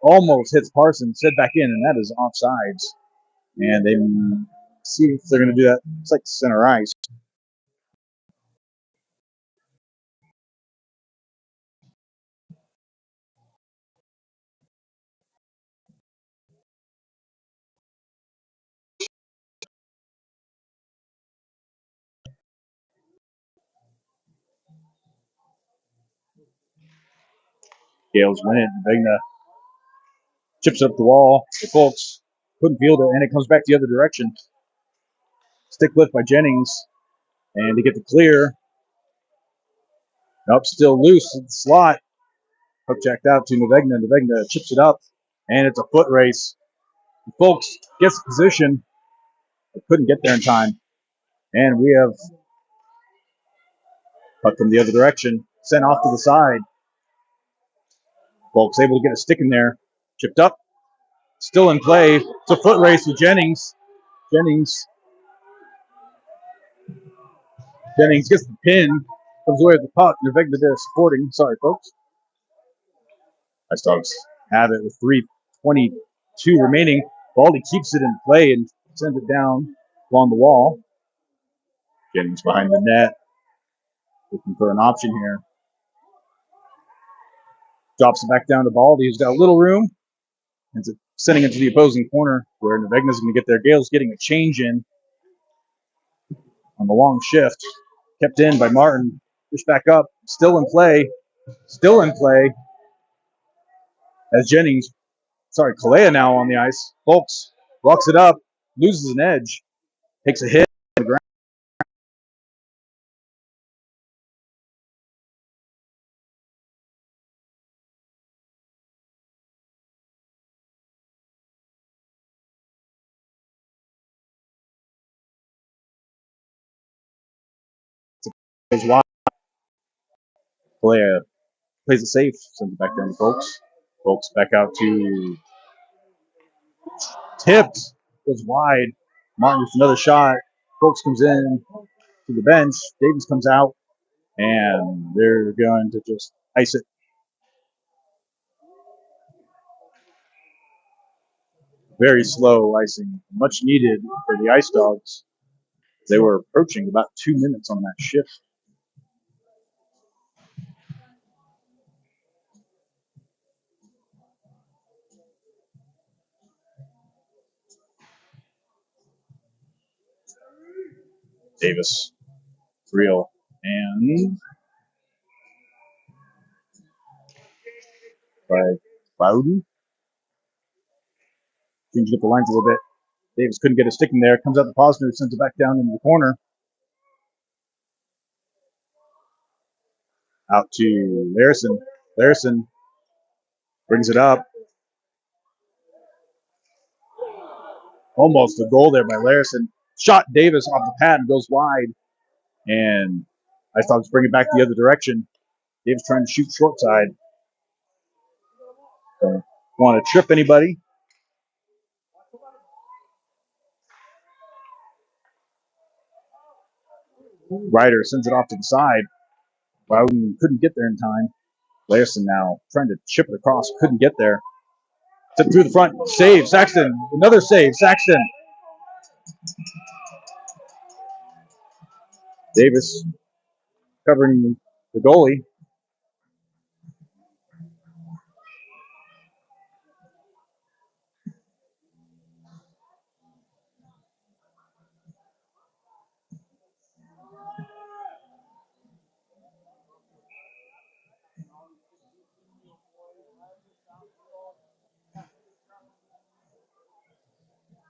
almost hits Parsons, set back in, and that is offsides. And they see if they're going to do that. It's like center ice. Gales win it. Vegna chips up the wall. The Folks couldn't field it, and it comes back the other direction. Stick lift by Jennings. And to get the clear. Nope, still loose in the slot. Hook jacked out to Nevegna. Nevegna chips it up, and it's a foot race. The Folks gets the position, but couldn't get there in time. And we have puck from the other direction, sent off to the side. Folks able to get a stick in there. Chipped up, still in play. It's a foot race with Jennings. Jennings gets the pin, comes away with the puck. Nevegna there supporting. Sorry, folks. Ice Dogs have it with 3:22 remaining. Baldy keeps it in play and sends it down along the wall. Jennings behind the net, looking for an option here. Drops it back down to Baldy, who's got a little room. Ends up sending it to the opposing corner where Nevegna's going to get there. Gale's getting a change in on the long shift. Kept in by Martin. Pushed back up. Still in play. Still in play. As Kalea now on the ice. Folks walks it up. Loses an edge. Takes a hit on the ground. Goes wide. Kalea plays it safe. Sends it back down to Folks. Folks back out to tipped. Goes wide. Martin with another shot. Folks comes in to the bench. Davis comes out. And they're going to just ice it. Very slow icing. Much needed for the Ice Dogs. They were approaching about 2 minutes on that shift. Davis, Real, and by Bowden. Changing up the lines a little bit. Davis couldn't get a stick in there. Comes out to Posner, sends it back down into the corner. Out to Larson. Larson brings it up. Almost a goal there by Larson. Shot Davis off the pad and goes wide. And Ice Dogs bring it back the other direction. Dave's trying to shoot short side. Don't want to trip anybody. Ryder sends it off to the side. Bowden couldn't get there in time. Larson now trying to chip it across. Couldn't get there. Took through the front. Save. Saxton. Another save. Saxton. Davis covering the goalie.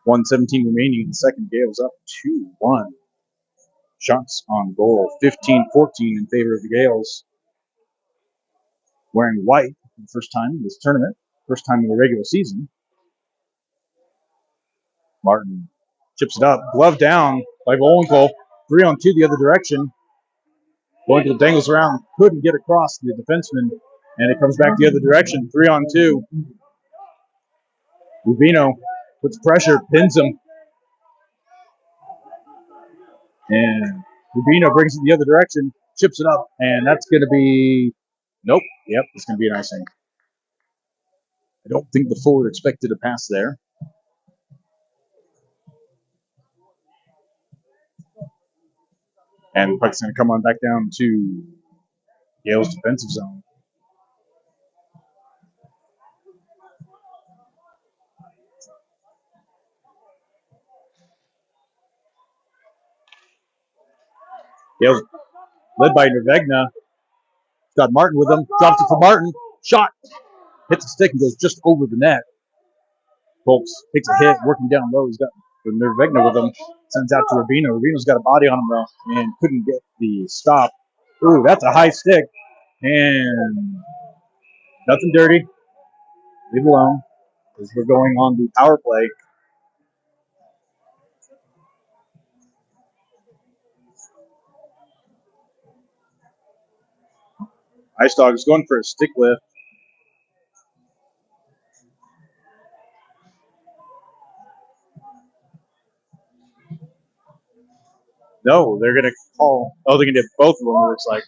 .117 remaining in the second. Gales up 2-1. Shots on goal. 15-14 in favor of the Gales. Wearing white for the first time in this tournament. First time in the regular season. Martin chips it up. Glove down by Bullwinkle. 3-on-2 the other direction. Bullwinkle dangles around. Couldn't get across the defenseman. And it comes back the other direction. 3-on-2. Rubino puts pressure. Pins him. And Rubino brings it the other direction. Chips it up. And that's going to be... Nope. Yep, it's going to be an icing. I don't think the forward expected a pass there. And the puck's going to come on back down to Yale's defensive zone. Yale's led by Nervegna. Got Martin with him. Drops it for Martin. Shot. Hits the stick and goes just over the net. Folks takes a hit, working down low. He's got Nervegna with him. Sends out to Rubino. Rubino's got a body on him, though, and couldn't get the stop. Ooh, that's a high stick. And nothing dirty. Leave it alone, because we're going on the power play. Ice Dog is going for a stick lift. No, they're going to call. Oh, they're going to do both of them, it looks like.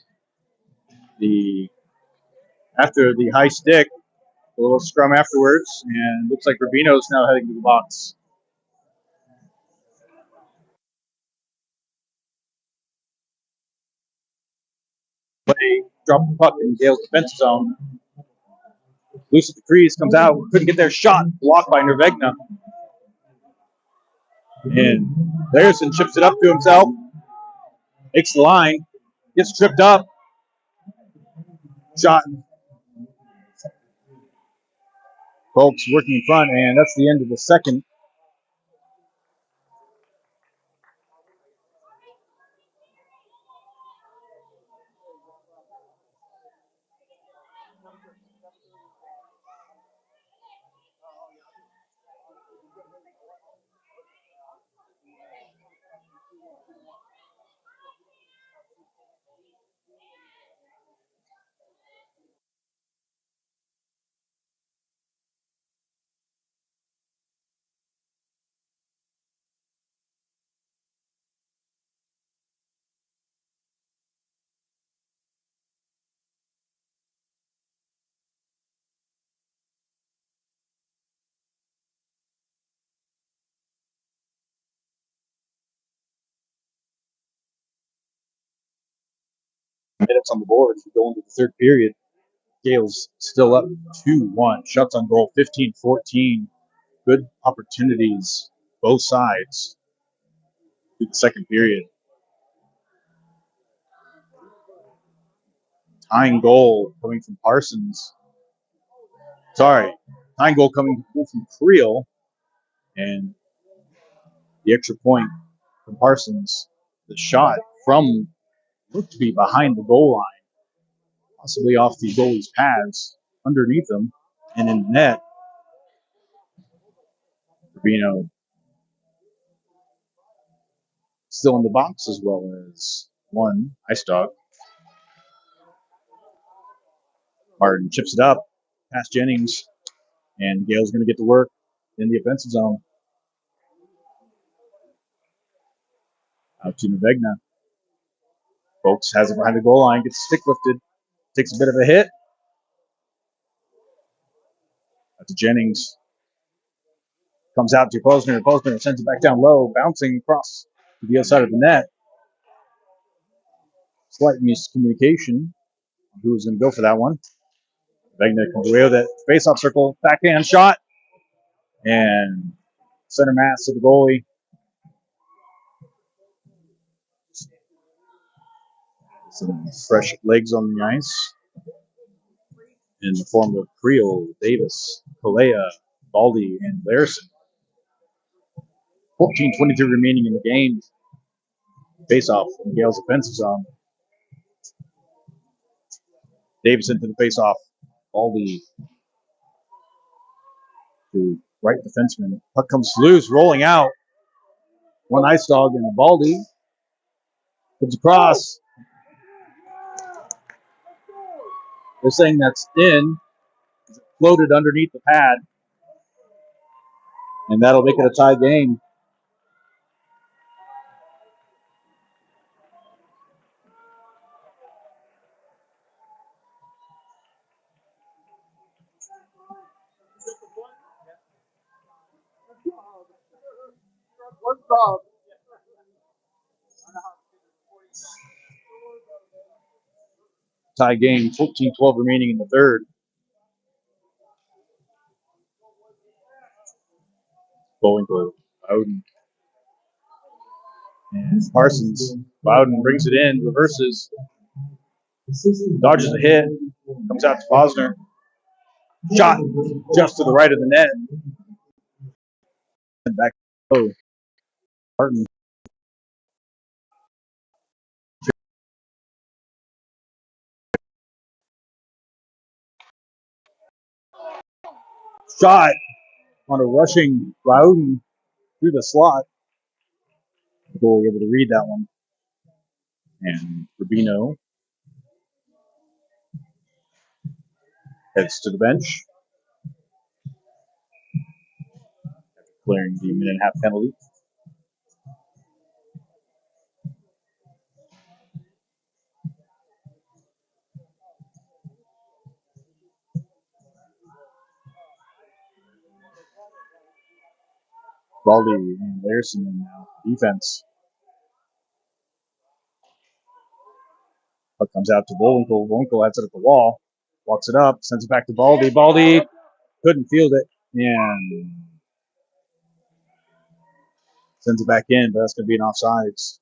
After the high stick, a little scrum afterwards, and looks like Rubino's now heading to the box. Play, drop the puck in Gale's defensive zone. Loose at the crease, comes out, couldn't get their shot, blocked by Nervegna. And Larson chips it up to himself, makes the line, gets tripped up, shot. Folks working in front, and that's the end of the second. Minutes on the board as we go into the third period. Gale's still up 2-1. Shots on goal, 15-14. Good opportunities, both sides, through the second period. Tying goal coming from Parsons. Tying goal coming from Creel. And the extra point from Parsons. The shot from looked to be behind the goal line, possibly off the goalie's pads, underneath them, and in net. Rubino still in the box, as well as one Ice Dog. Martin chips it up past Jennings, and Gale's going to get to work in the offensive zone. Out to Navegna. Folks has it behind the goal line, gets the stick lifted, takes a bit of a hit. Out to Jennings. Comes out to Posner. Posner sends it back down low, bouncing across to the other side of the net. Slight miscommunication on who was going to go for that one. Navegna comes away with it. Face-off circle, backhand shot, and center mass to the goalie. Some fresh legs on the ice in the form of Creel, Davis, Colea, Baldy, and Larson. 14:23 remaining in the game. Face-off in Gale's offensive zone. Davis into the face-off. Baldy to right defenseman. Puck comes loose, rolling out. One ice dog and a Baldy. Comes across. They're saying that's in. Floated underneath the pad. And that'll make it a tie game. Tie game, 14-12 remaining in the third. Bowling Bowden. And Parsons. Bowden brings it in, reverses, dodges a hit, comes out to Posner. Shot just to the right of the net. And back to Martin. Shot on a rushing Bowden through the slot. The goalie able to read that one. And Rubino heads to the bench, clearing the minute and a half penalty. Baldy and Larson in now. Defense. Puck comes out to Bullwinkle. Bullwinkle has it at the wall. Walks it up. Sends it back to Baldy. Baldy couldn't field it. And sends it back in, but that's going to be an offsides.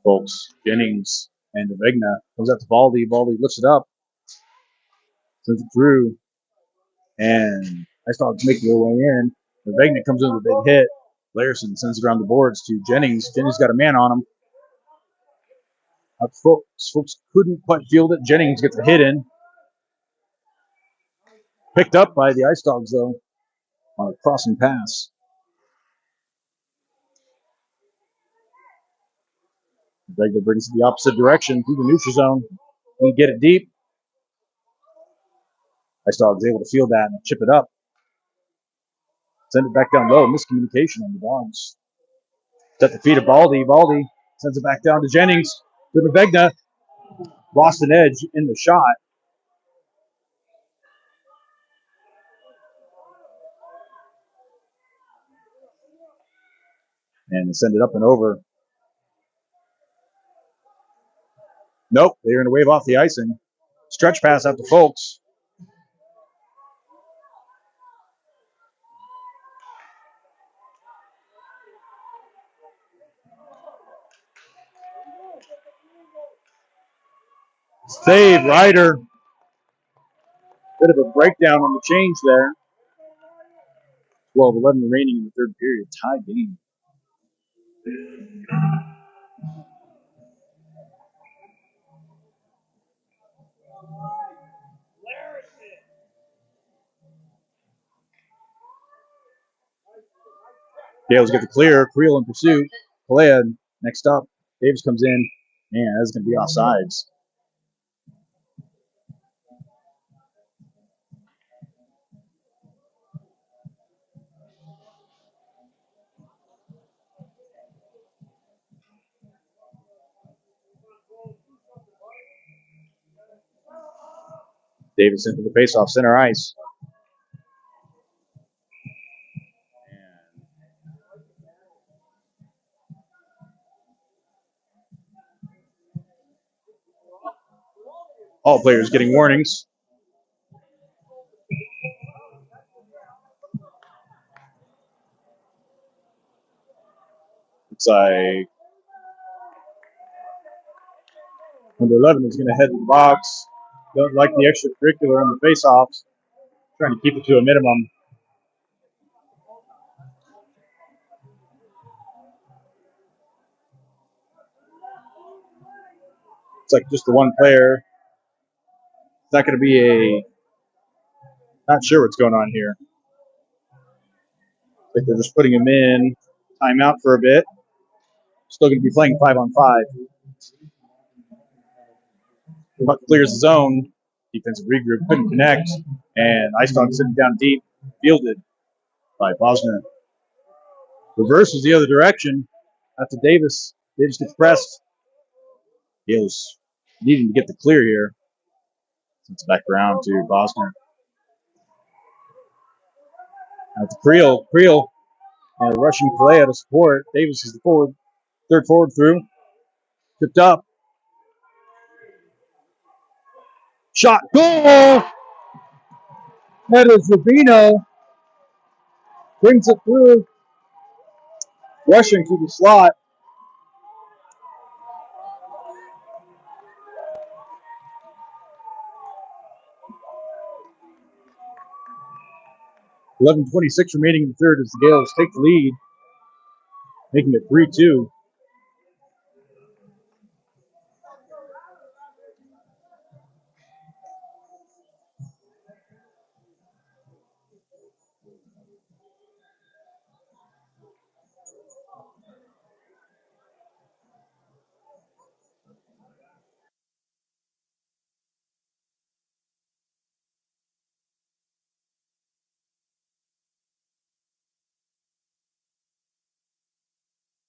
Folks, Jennings and Navegna comes out to Baldy. Baldy lifts it up. Sends it through. And Ice Dogs make their way in. Navegna comes in with a big hit. Larson sends it around the boards to Jennings. Jennings got a man on him. Folks couldn't quite field it. Jennings gets a hit in. Picked up by the Ice Dogs, though, on a crossing pass. Vega brings it the opposite direction through the neutral zone. He get it deep. Ice Dogs able to field that and chip it up. Send it back down low. Miscommunication on the Dogs. It's at the feet of Baldy. Baldy sends it back down to Jennings. To the Vegna. Lost an edge in the shot. And send it up and over. Nope, they're going to wave off the icing. Stretch pass out to Folks. Save, Ryder. Bit of a breakdown on the change there. 12-11 remaining in the third period. Tie game. Gales get the clear. Creel in pursuit. Pelea next up. Davis comes in. Man, that's going to be offsides. Davis into the faceoff, center ice. All players getting warnings. It's like number 11 is going to head to the box. Don't like the extracurricular on the faceoffs. Trying to keep it to a minimum. It's like just the one player. It's not going to be a. Not sure what's going on here. I think they're just putting him in. Timeout for a bit. Still going to be playing 5-on-5. Puck clears the zone. Defensive regroup couldn't connect. And Ice Dog sitting down deep. Fielded by Bosner. Reverses the other direction. Out to Davis. Davis gets pressed. Gales needing to get the clear here. It's back around to Bosner. Out to Creel. Creel rushing play out of support. Davis is the forward. Third forward through. Tipped up. Shot. Goal! That is Rubino. Brings it through. Rushing to the slot. .11:26 remaining in the third as the Gales take the lead, making it 3-2.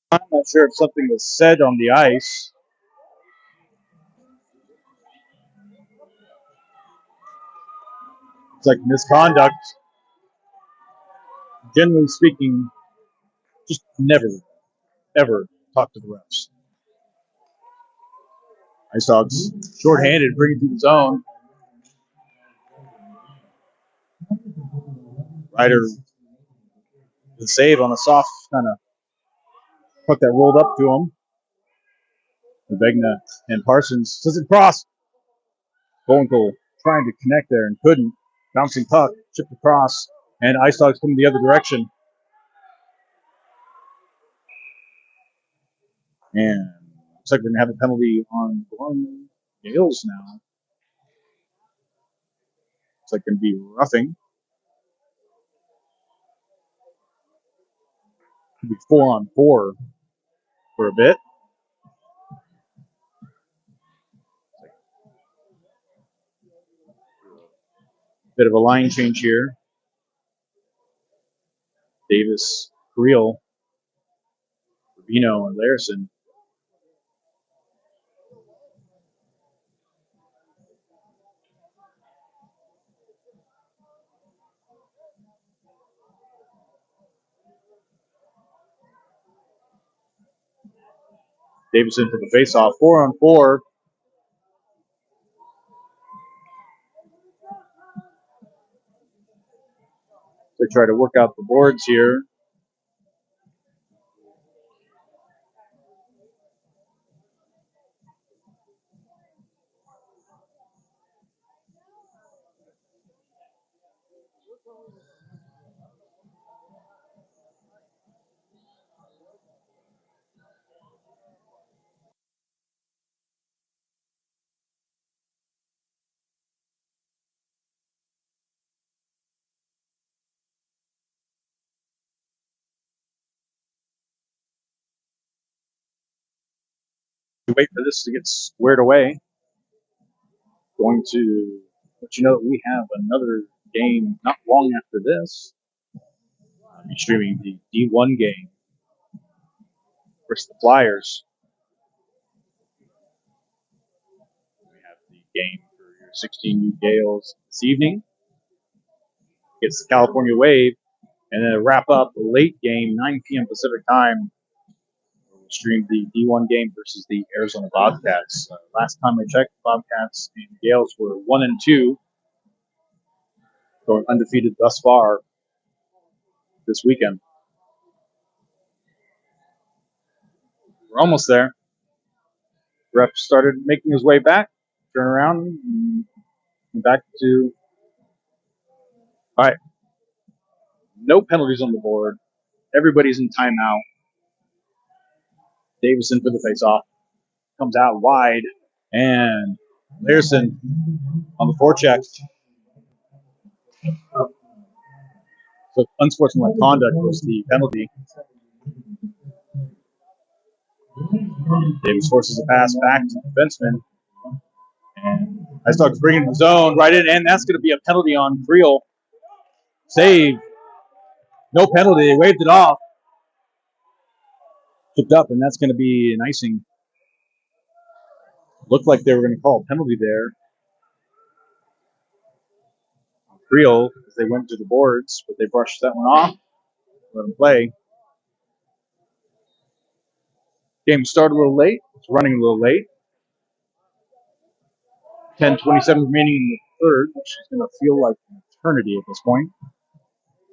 I'm not sure if something was said on the ice. It's like misconduct. Generally speaking, just never, ever talk to the refs. Ice Dogs shorthanded, bring it through the zone. Ryder, the save on a soft kind of puck that rolled up to him. Vegna and Parsons says it cross. Bowenthal trying to connect there and couldn't. Bouncing puck, chipped across, and Ice Dogs coming the other direction. And looks like we're going to have a penalty on Gorman Gales now. Looks like going to be roughing. Could be 4-on-4 for a bit. Bit of a line change here. Davis, Creel, Rubino, and Larison. Davis in for the faceoff. 4-on-4. They try to work out the boards here. We wait for this to get squared away. Going to let you know that we have another game not long after this. I'll be streaming the D1 game versus the Flyers. We have the game for your 16U Gales this evening. It's the California Wave, and then a wrap up a late game, 9 p.m. Pacific time. We'll stream the D1 game versus the Arizona Bobcats. Last time I checked, Bobcats and Gales were 1-2, going undefeated thus far this weekend. We're almost there. Ref started making his way back, turn around, and back to. All right. No penalties on the board. Everybody's in timeout. Davison for the faceoff. Comes out wide. And Larson on the forecheck. So unsportsmanlike conduct was the penalty. Davis forces a pass back to the defenseman. And Icedogs bringing the zone right in, and that's going to be a penalty on Creel. Save. No penalty. They waved it off. Tipped up, and that's going to be an icing. Looked like they were going to call a penalty there. Creel, as they went to the boards, but they brushed that one off. Let them play. Game started a little late. It's running a little late. 10:27 remaining in the third, which is going to feel like an eternity at this point.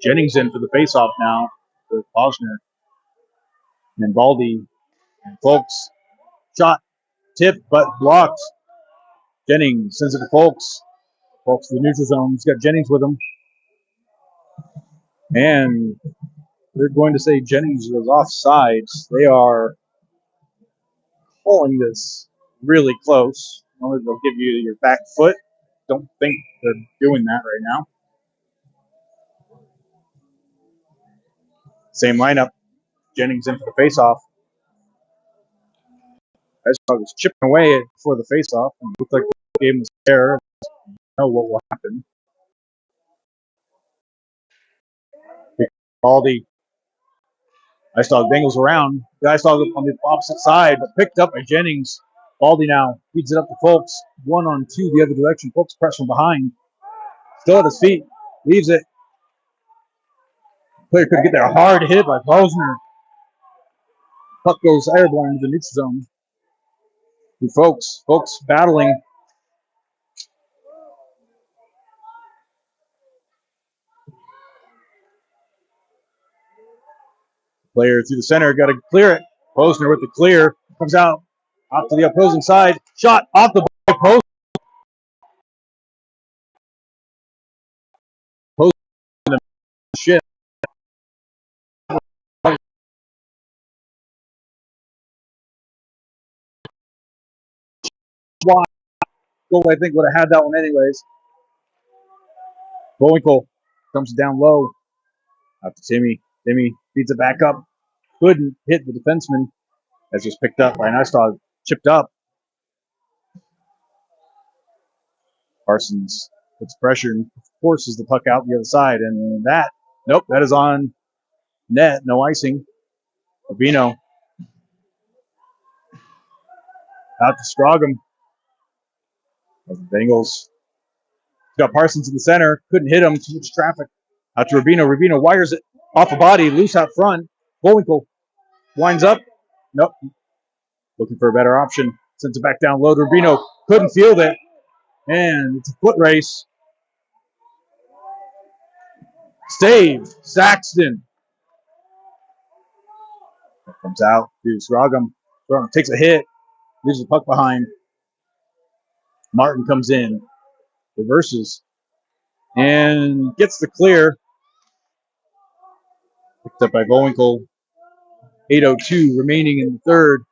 Jennings in for the faceoff now with Posner. And Baldy and Folks. Shot, tip, but blocked. Jennings sends it to Folks. Folks to the neutral zone. He's got Jennings with him. And they're going to say Jennings was offsides. They are calling this really close. Normally they'll give you your back foot. Don't think they're doing that right now. Same lineup. Jennings in for the faceoff. Iceberg was chipping away before the faceoff, and it looked like the game was fair. Know what will happen. Baldy. Ice Dog dangles around. The Ice Dog on the opposite side, but picked up by Jennings. Baldy now feeds it up to Folks. 1-on-2 the other direction. Folks press from behind. Still at his feet. Leaves it. Player could get there. Hard hit by Posner. Puck goes airborne into the neutral zone. And Folks battling. Player through the center. Got to clear it. Posner with the clear. Comes out to the opposing side. Shot off the ball. Post. Shit. Why? Goal, I think, would have had that one anyways. Bowinkle comes down low. Out to Timmy. Timmy feeds it back up. Couldn't hit the defenseman. As just picked up by an Ice Dog. Chipped up. Parsons puts pressure and forces the puck out the other side. And that is on net. No icing. Urbino out to Strogum. The Bengals got Parsons in the center. Couldn't hit him. Too much traffic. Out to Rubino. Rubino wires it off the body. Loose out front. Bullwinkle winds up. Nope. Looking for a better option. Sends it back down low. Rubino couldn't field it. And it's a foot race. Save. Saxton. Comes out to Strogum. Strogum takes a hit. Leaves the puck behind. Martin comes in. Reverses. And gets the clear. Picked up by Bullwinkle. 8:02 remaining in the third.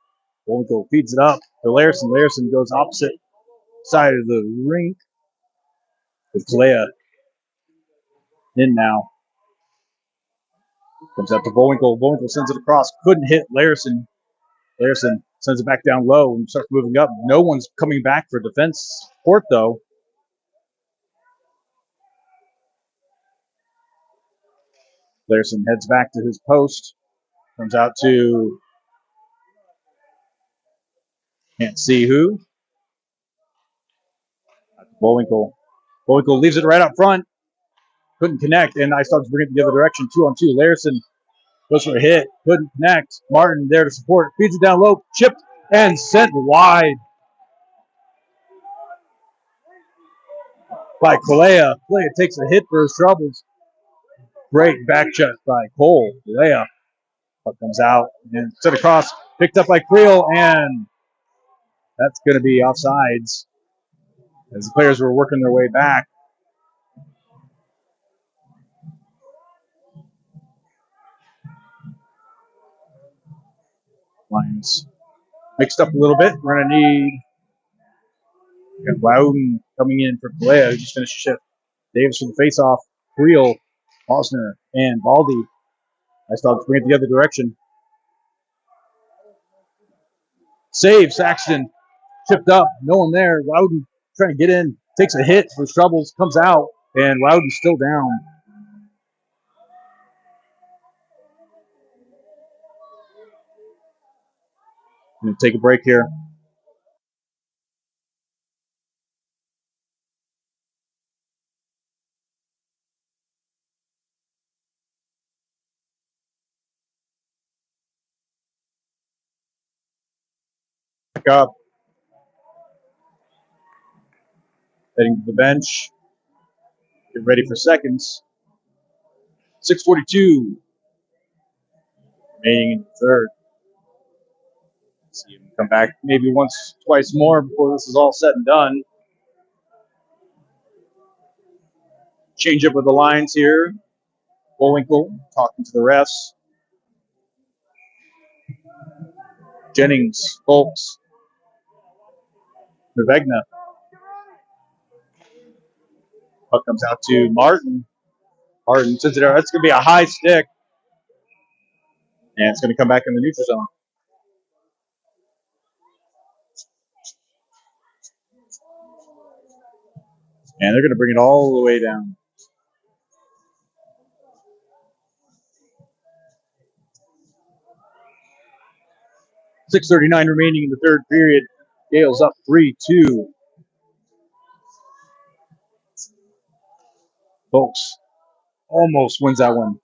Bullwinkle feeds it up to Larson. Larson goes opposite side of the rink. With Kalea in now. Comes out to Bullwinkle. Bullwinkle sends it across. Couldn't hit Larson. Larson Sends it back down low and starts moving up. No one's coming back for defense support, though. Larson heads back to his post. Comes out to, can't see who. Bullwinkle. Bullwinkle leaves it right up front. Couldn't connect, and Ice Dogs bring it the other direction. 2-on-2. Larson goes for a hit. Couldn't connect. Martin there to support. Feeds it down low. Chipped and sent wide by Kalea. Kalea takes a hit for his troubles. Great back check by Cole. Kalea. Puck comes out and sent across. Picked up by Creel, and that's going to be offsides as the players were working their way back. Lines mixed up a little bit. We're going to need Loudon coming in for Kalea, who just finished the shift. Davis for the face-off. Creel, Osner, and Baldy. Ice Dogs bring it the other direction. Save, Saxton. Chipped up. No one there. Loudon trying to get in. Takes a hit for his troubles. Comes out. And Loudon's still down. Going to take a break here. Back up. Heading to the bench. Get ready for seconds. 6:42. Remaining in the third. See him come back maybe once, twice more before this is all said and done. Change up with the lines here. Bullwinkle talking to the refs. Jennings, Folks, Nervegna. Puck comes out to Martin. Martin sends it out. That's going to be a high stick. And it's going to come back in the neutral zone. And they're going to bring it all the way down. .639 remaining in the third period. Gales up 3-2. Folks almost wins that one.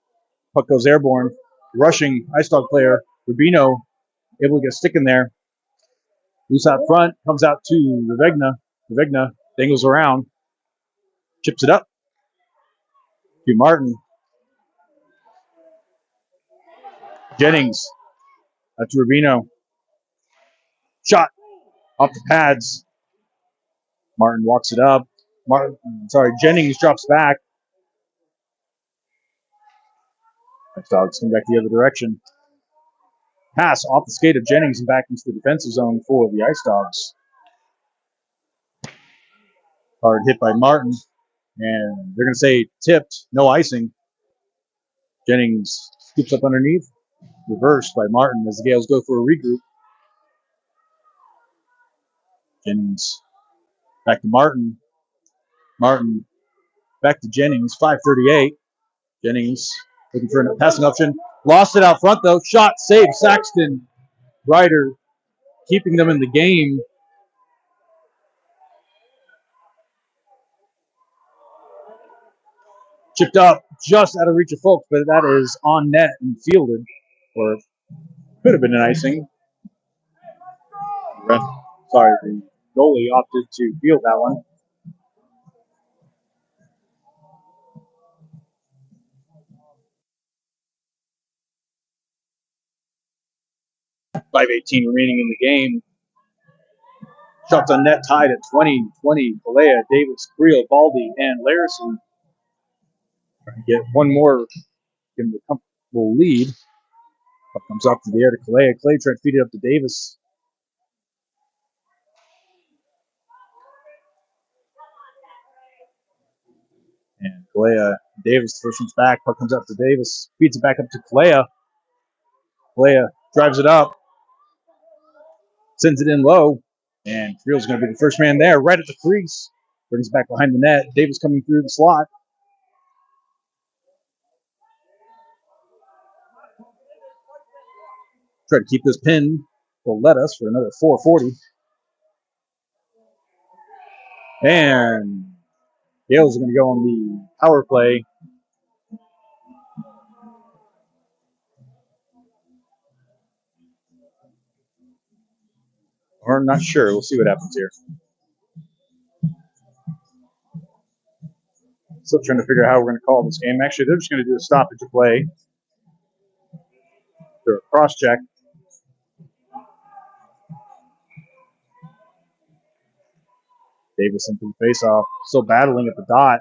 Puck goes airborne. Rushing Ice Dog player, Rubino, able to get a stick in there. Loose out front, comes out to Revegna. Revegna dangles around, chips it up to Martin. Jennings out to Rubino. Shot off the pads. Martin walks it up. Jennings drops back. Ice Dogs come back the other direction. Pass off the skate of Jennings and back into the defensive zone for the Ice Dogs. Hard hit by Martin. And they're going to say tipped, no icing. Jennings scoops up underneath. Reversed by Martin as the Gales go for a regroup. Jennings back to Martin. Martin back to Jennings. 5:38. Jennings looking for a passing option. Lost it out front though. Shot, save, Saxton. Ryder keeping them in the game. Chipped up just out of reach of Folks, but that is on net and fielded. Or could have been an icing. The goalie opted to field that one. .518 remaining in the game. Shots on net tied at 20-20. Kalea, Davis, Creel, Baldy, and Larson trying to get one more, give them a comfortable lead. Puck comes up to the air to Kalea. Clay trying to feed it up to Davis. And Kalea, Davis, first one's back. Puck comes up to Davis. Feeds it back up to Kalea. Kalea drives it up. Sends it in low, and Creel's going to be the first man there, right at the crease. Brings it back behind the net. Davis coming through the slot. Try to keep this pin. Will let us for another 440. And Gales are going to go on the power play. Or I'm not sure. We'll see what happens here. Still trying to figure out how we're going to call this game. Actually, they're just going to do a stoppage of play. Do a cross check. Davis into the faceoff. Still battling at the dot.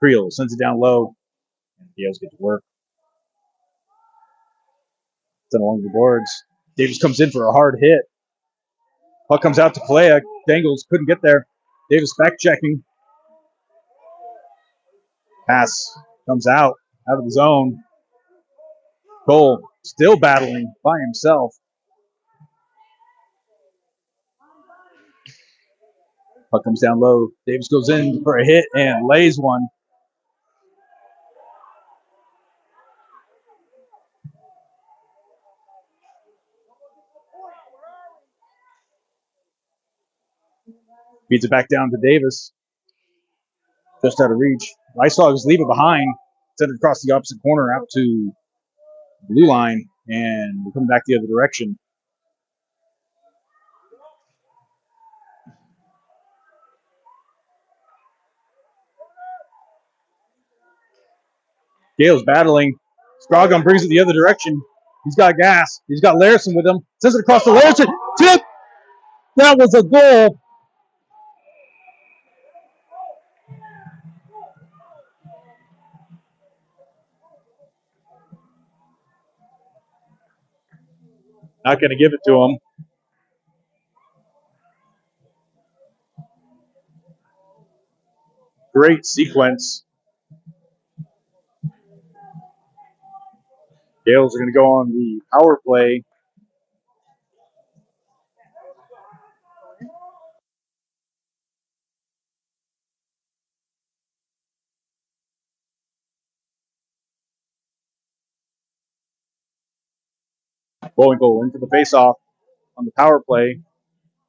Creel sends it down low. And Gales get to work. Sent along the boards. Davis comes in for a hard hit. Puck comes out to Kalea. Dangles couldn't get there. Davis back checking. Pass comes out of the zone. Cole still battling by himself. Puck comes down low. Davis goes in for a hit and lays one. Beats it back down to Davis. Just out of reach. Ice Dogs leave it behind. Send it across the opposite corner out to the blue line. And we'll come back the other direction. Gale's battling. Scroggum brings it the other direction. He's got gas. He's got Larson with him. Sends it across the Larson. Tip! That was a goal. Not going to give it to him. Great sequence. Gales are going to go on the power play. Bowling goal into the faceoff on the power play.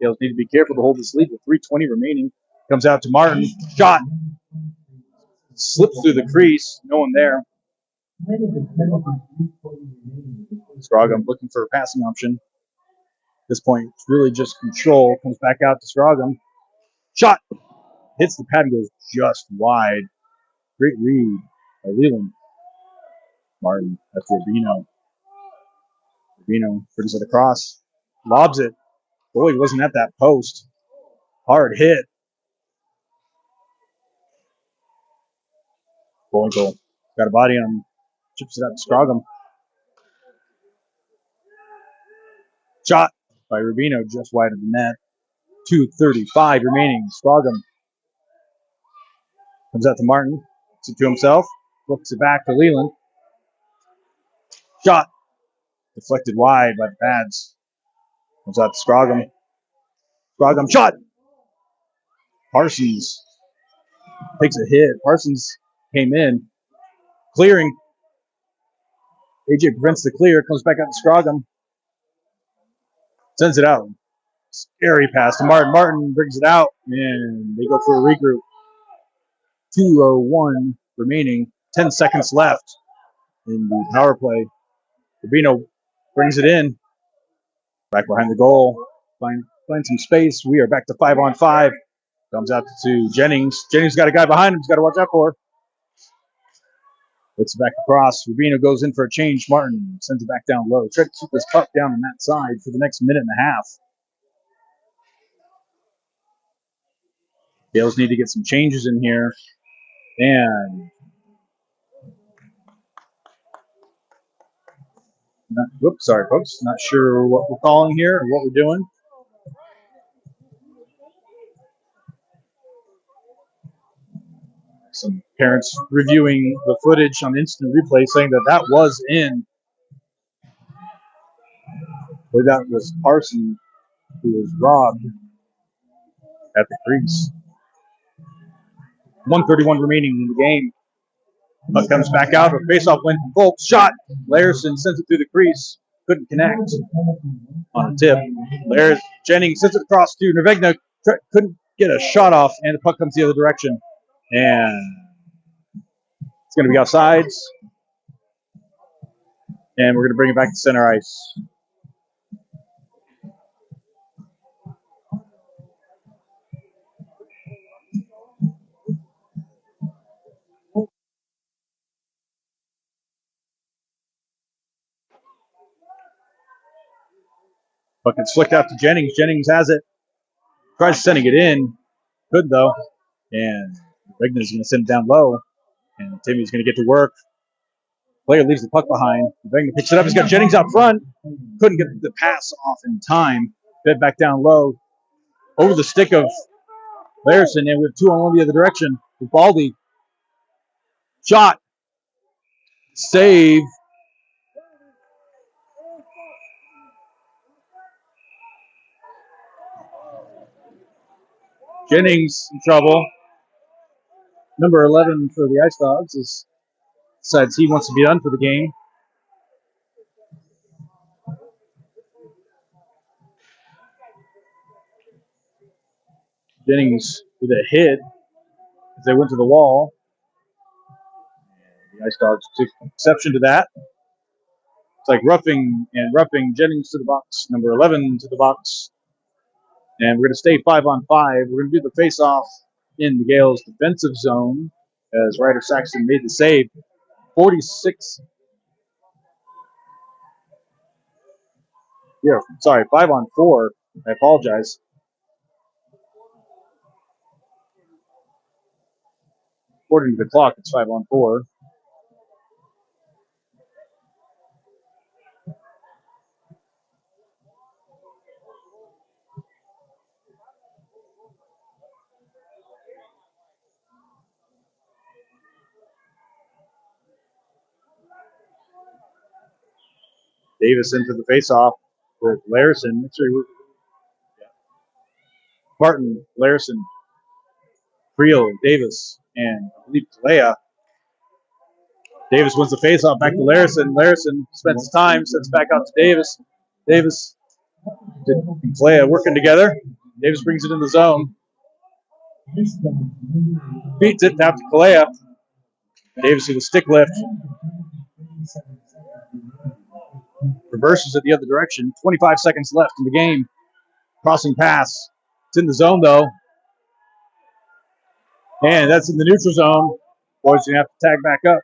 Gales need to be careful to hold this lead with 3:20 remaining. Comes out to Martin. Shot. Slips through the crease. No one there. Scroggum looking for a passing option. At this point, it's really just control. Comes back out to Scroggum. Shot. Hits the pad and goes just wide. Great read by Leland. Martin. That's Rubino. Rubino brings it across. Lobs it. Boy, he wasn't at that post. Hard hit. Bowling goal. Got a body on. Chips it out to Scroggum. Shot by Rubino just wide of the net. 2:35 remaining. Scroggum comes out to Martin. Puts it to himself. Looks it back to Leland. Shot. Deflected wide by the pads. Comes out to Scroggum. Scroggum shot. Parsons takes a hit. Parsons came in. Clearing. AJ prevents the clear. Comes back out to Scroggum. Sends it out. Scary pass to Martin. Martin brings it out. And they go for a regroup. 2:01 remaining. 10 seconds left in the power play. Rubino brings it in. Back behind the goal. Find some space. We are back to 5-on-5. Comes out to Jennings. Jennings got a guy behind him. He's got to watch out for. Puts it back across. Rubino goes in for a change. Martin sends it back down low. Try to keep this puck down on that side for the next minute and a half. Gales need to get some changes in here. And whoops, sorry, folks. Not sure what we're calling here or what we're doing. Some parents reviewing the footage on instant replay saying that was in. Well, that was Parsons. who was robbed at the crease. 1:31 remaining in the game. Puck comes back out. A face-off win from Fultz. Shot. Larson sends it through the crease. Couldn't connect on a tip. Jennings sends it across to Nervegna. Couldn't get a shot off, and the puck comes the other direction. And it's going to be offsides. And we're going to bring it back to center ice. Puck gets flicked out to Jennings. Jennings has it. Tries sending it in. Good, though. And Regna's going to send it down low. And Timmy's going to get to work. Player leaves the puck behind. Regna picks it up. He's got Jennings out front. Couldn't get the pass off in time. Fed back down low. Over the stick of Larson. And we have 2-on-1 the other direction. With Baldy. Shot. Save. Jennings in trouble. Number 11 for the Ice Dogs decides he wants to be done for the game. Jennings with a hit as they went to the wall. The Ice Dogs took exception to that. It's like roughing Jennings to the box. Number 11 to the box. And we're going to stay 5-on-5. We're going to do the face-off in the Gales' defensive zone as Ryder Saxon made the save. 46. Yeah, sorry, 5-on-4. I apologize. According to the clock, it's 5-on-4. Davis into the face-off with Larson. Martin, Larson, Creel, Davis, and I believe Kalea. Davis wins the face-off back to Larson. Larson spends his time, sends back out to Davis. Davis and Kalea working together. Davis brings it in the zone. Beats it out to Kalea. Davis with a stick lift. Reverses it the other direction. 25 seconds left in the game. Crossing pass. It's in the zone, though. And that's in the neutral zone. Boys going to have to tag back up.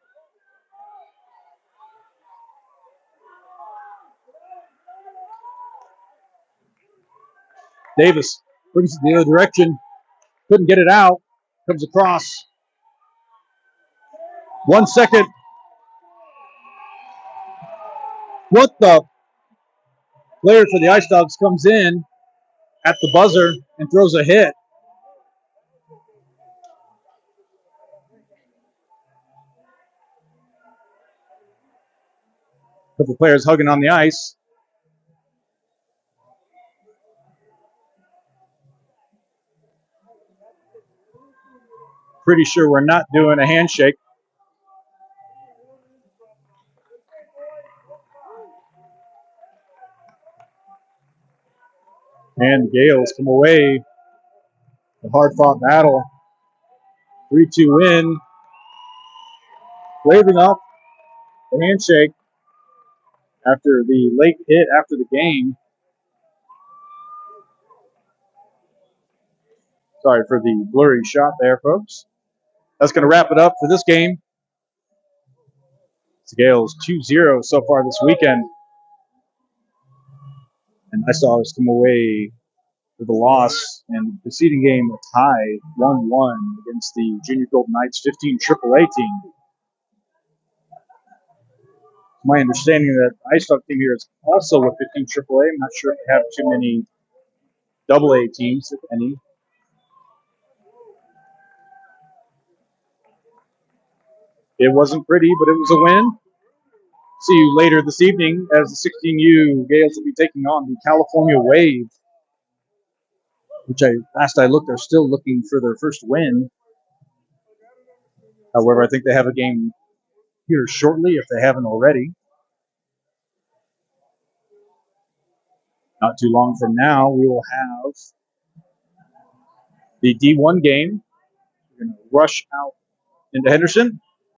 Davis brings it the other direction. Couldn't get it out. Comes across. 1 second. What the? Player for the Ice Dogs comes in at the buzzer and throws a hit. A couple players hugging on the ice. Pretty sure we're not doing a handshake. And the Gales come away. The hard-fought battle. 3-2 win. Waving off the handshake after the late hit after the game. Sorry for the blurry shot there, folks. That's going to wrap it up for this game. It's the Gales 2-0 so far this weekend. And I saw us come away with a loss and the preceding game a tie 1-1 against the Junior Golden Knights 15 AAA team. It's my understanding that the Ice Dog team here is also a 15 AAA. I'm not sure if they have too many AA teams, if any. It wasn't pretty, but it was a win. See you later this evening as the 16U Gales will be taking on the California Wave. which last I looked, are still looking for their first win. However, I think they have a game here shortly if they haven't already. Not too long from now, we will have the D1 game. We're going to rush out into Henderson.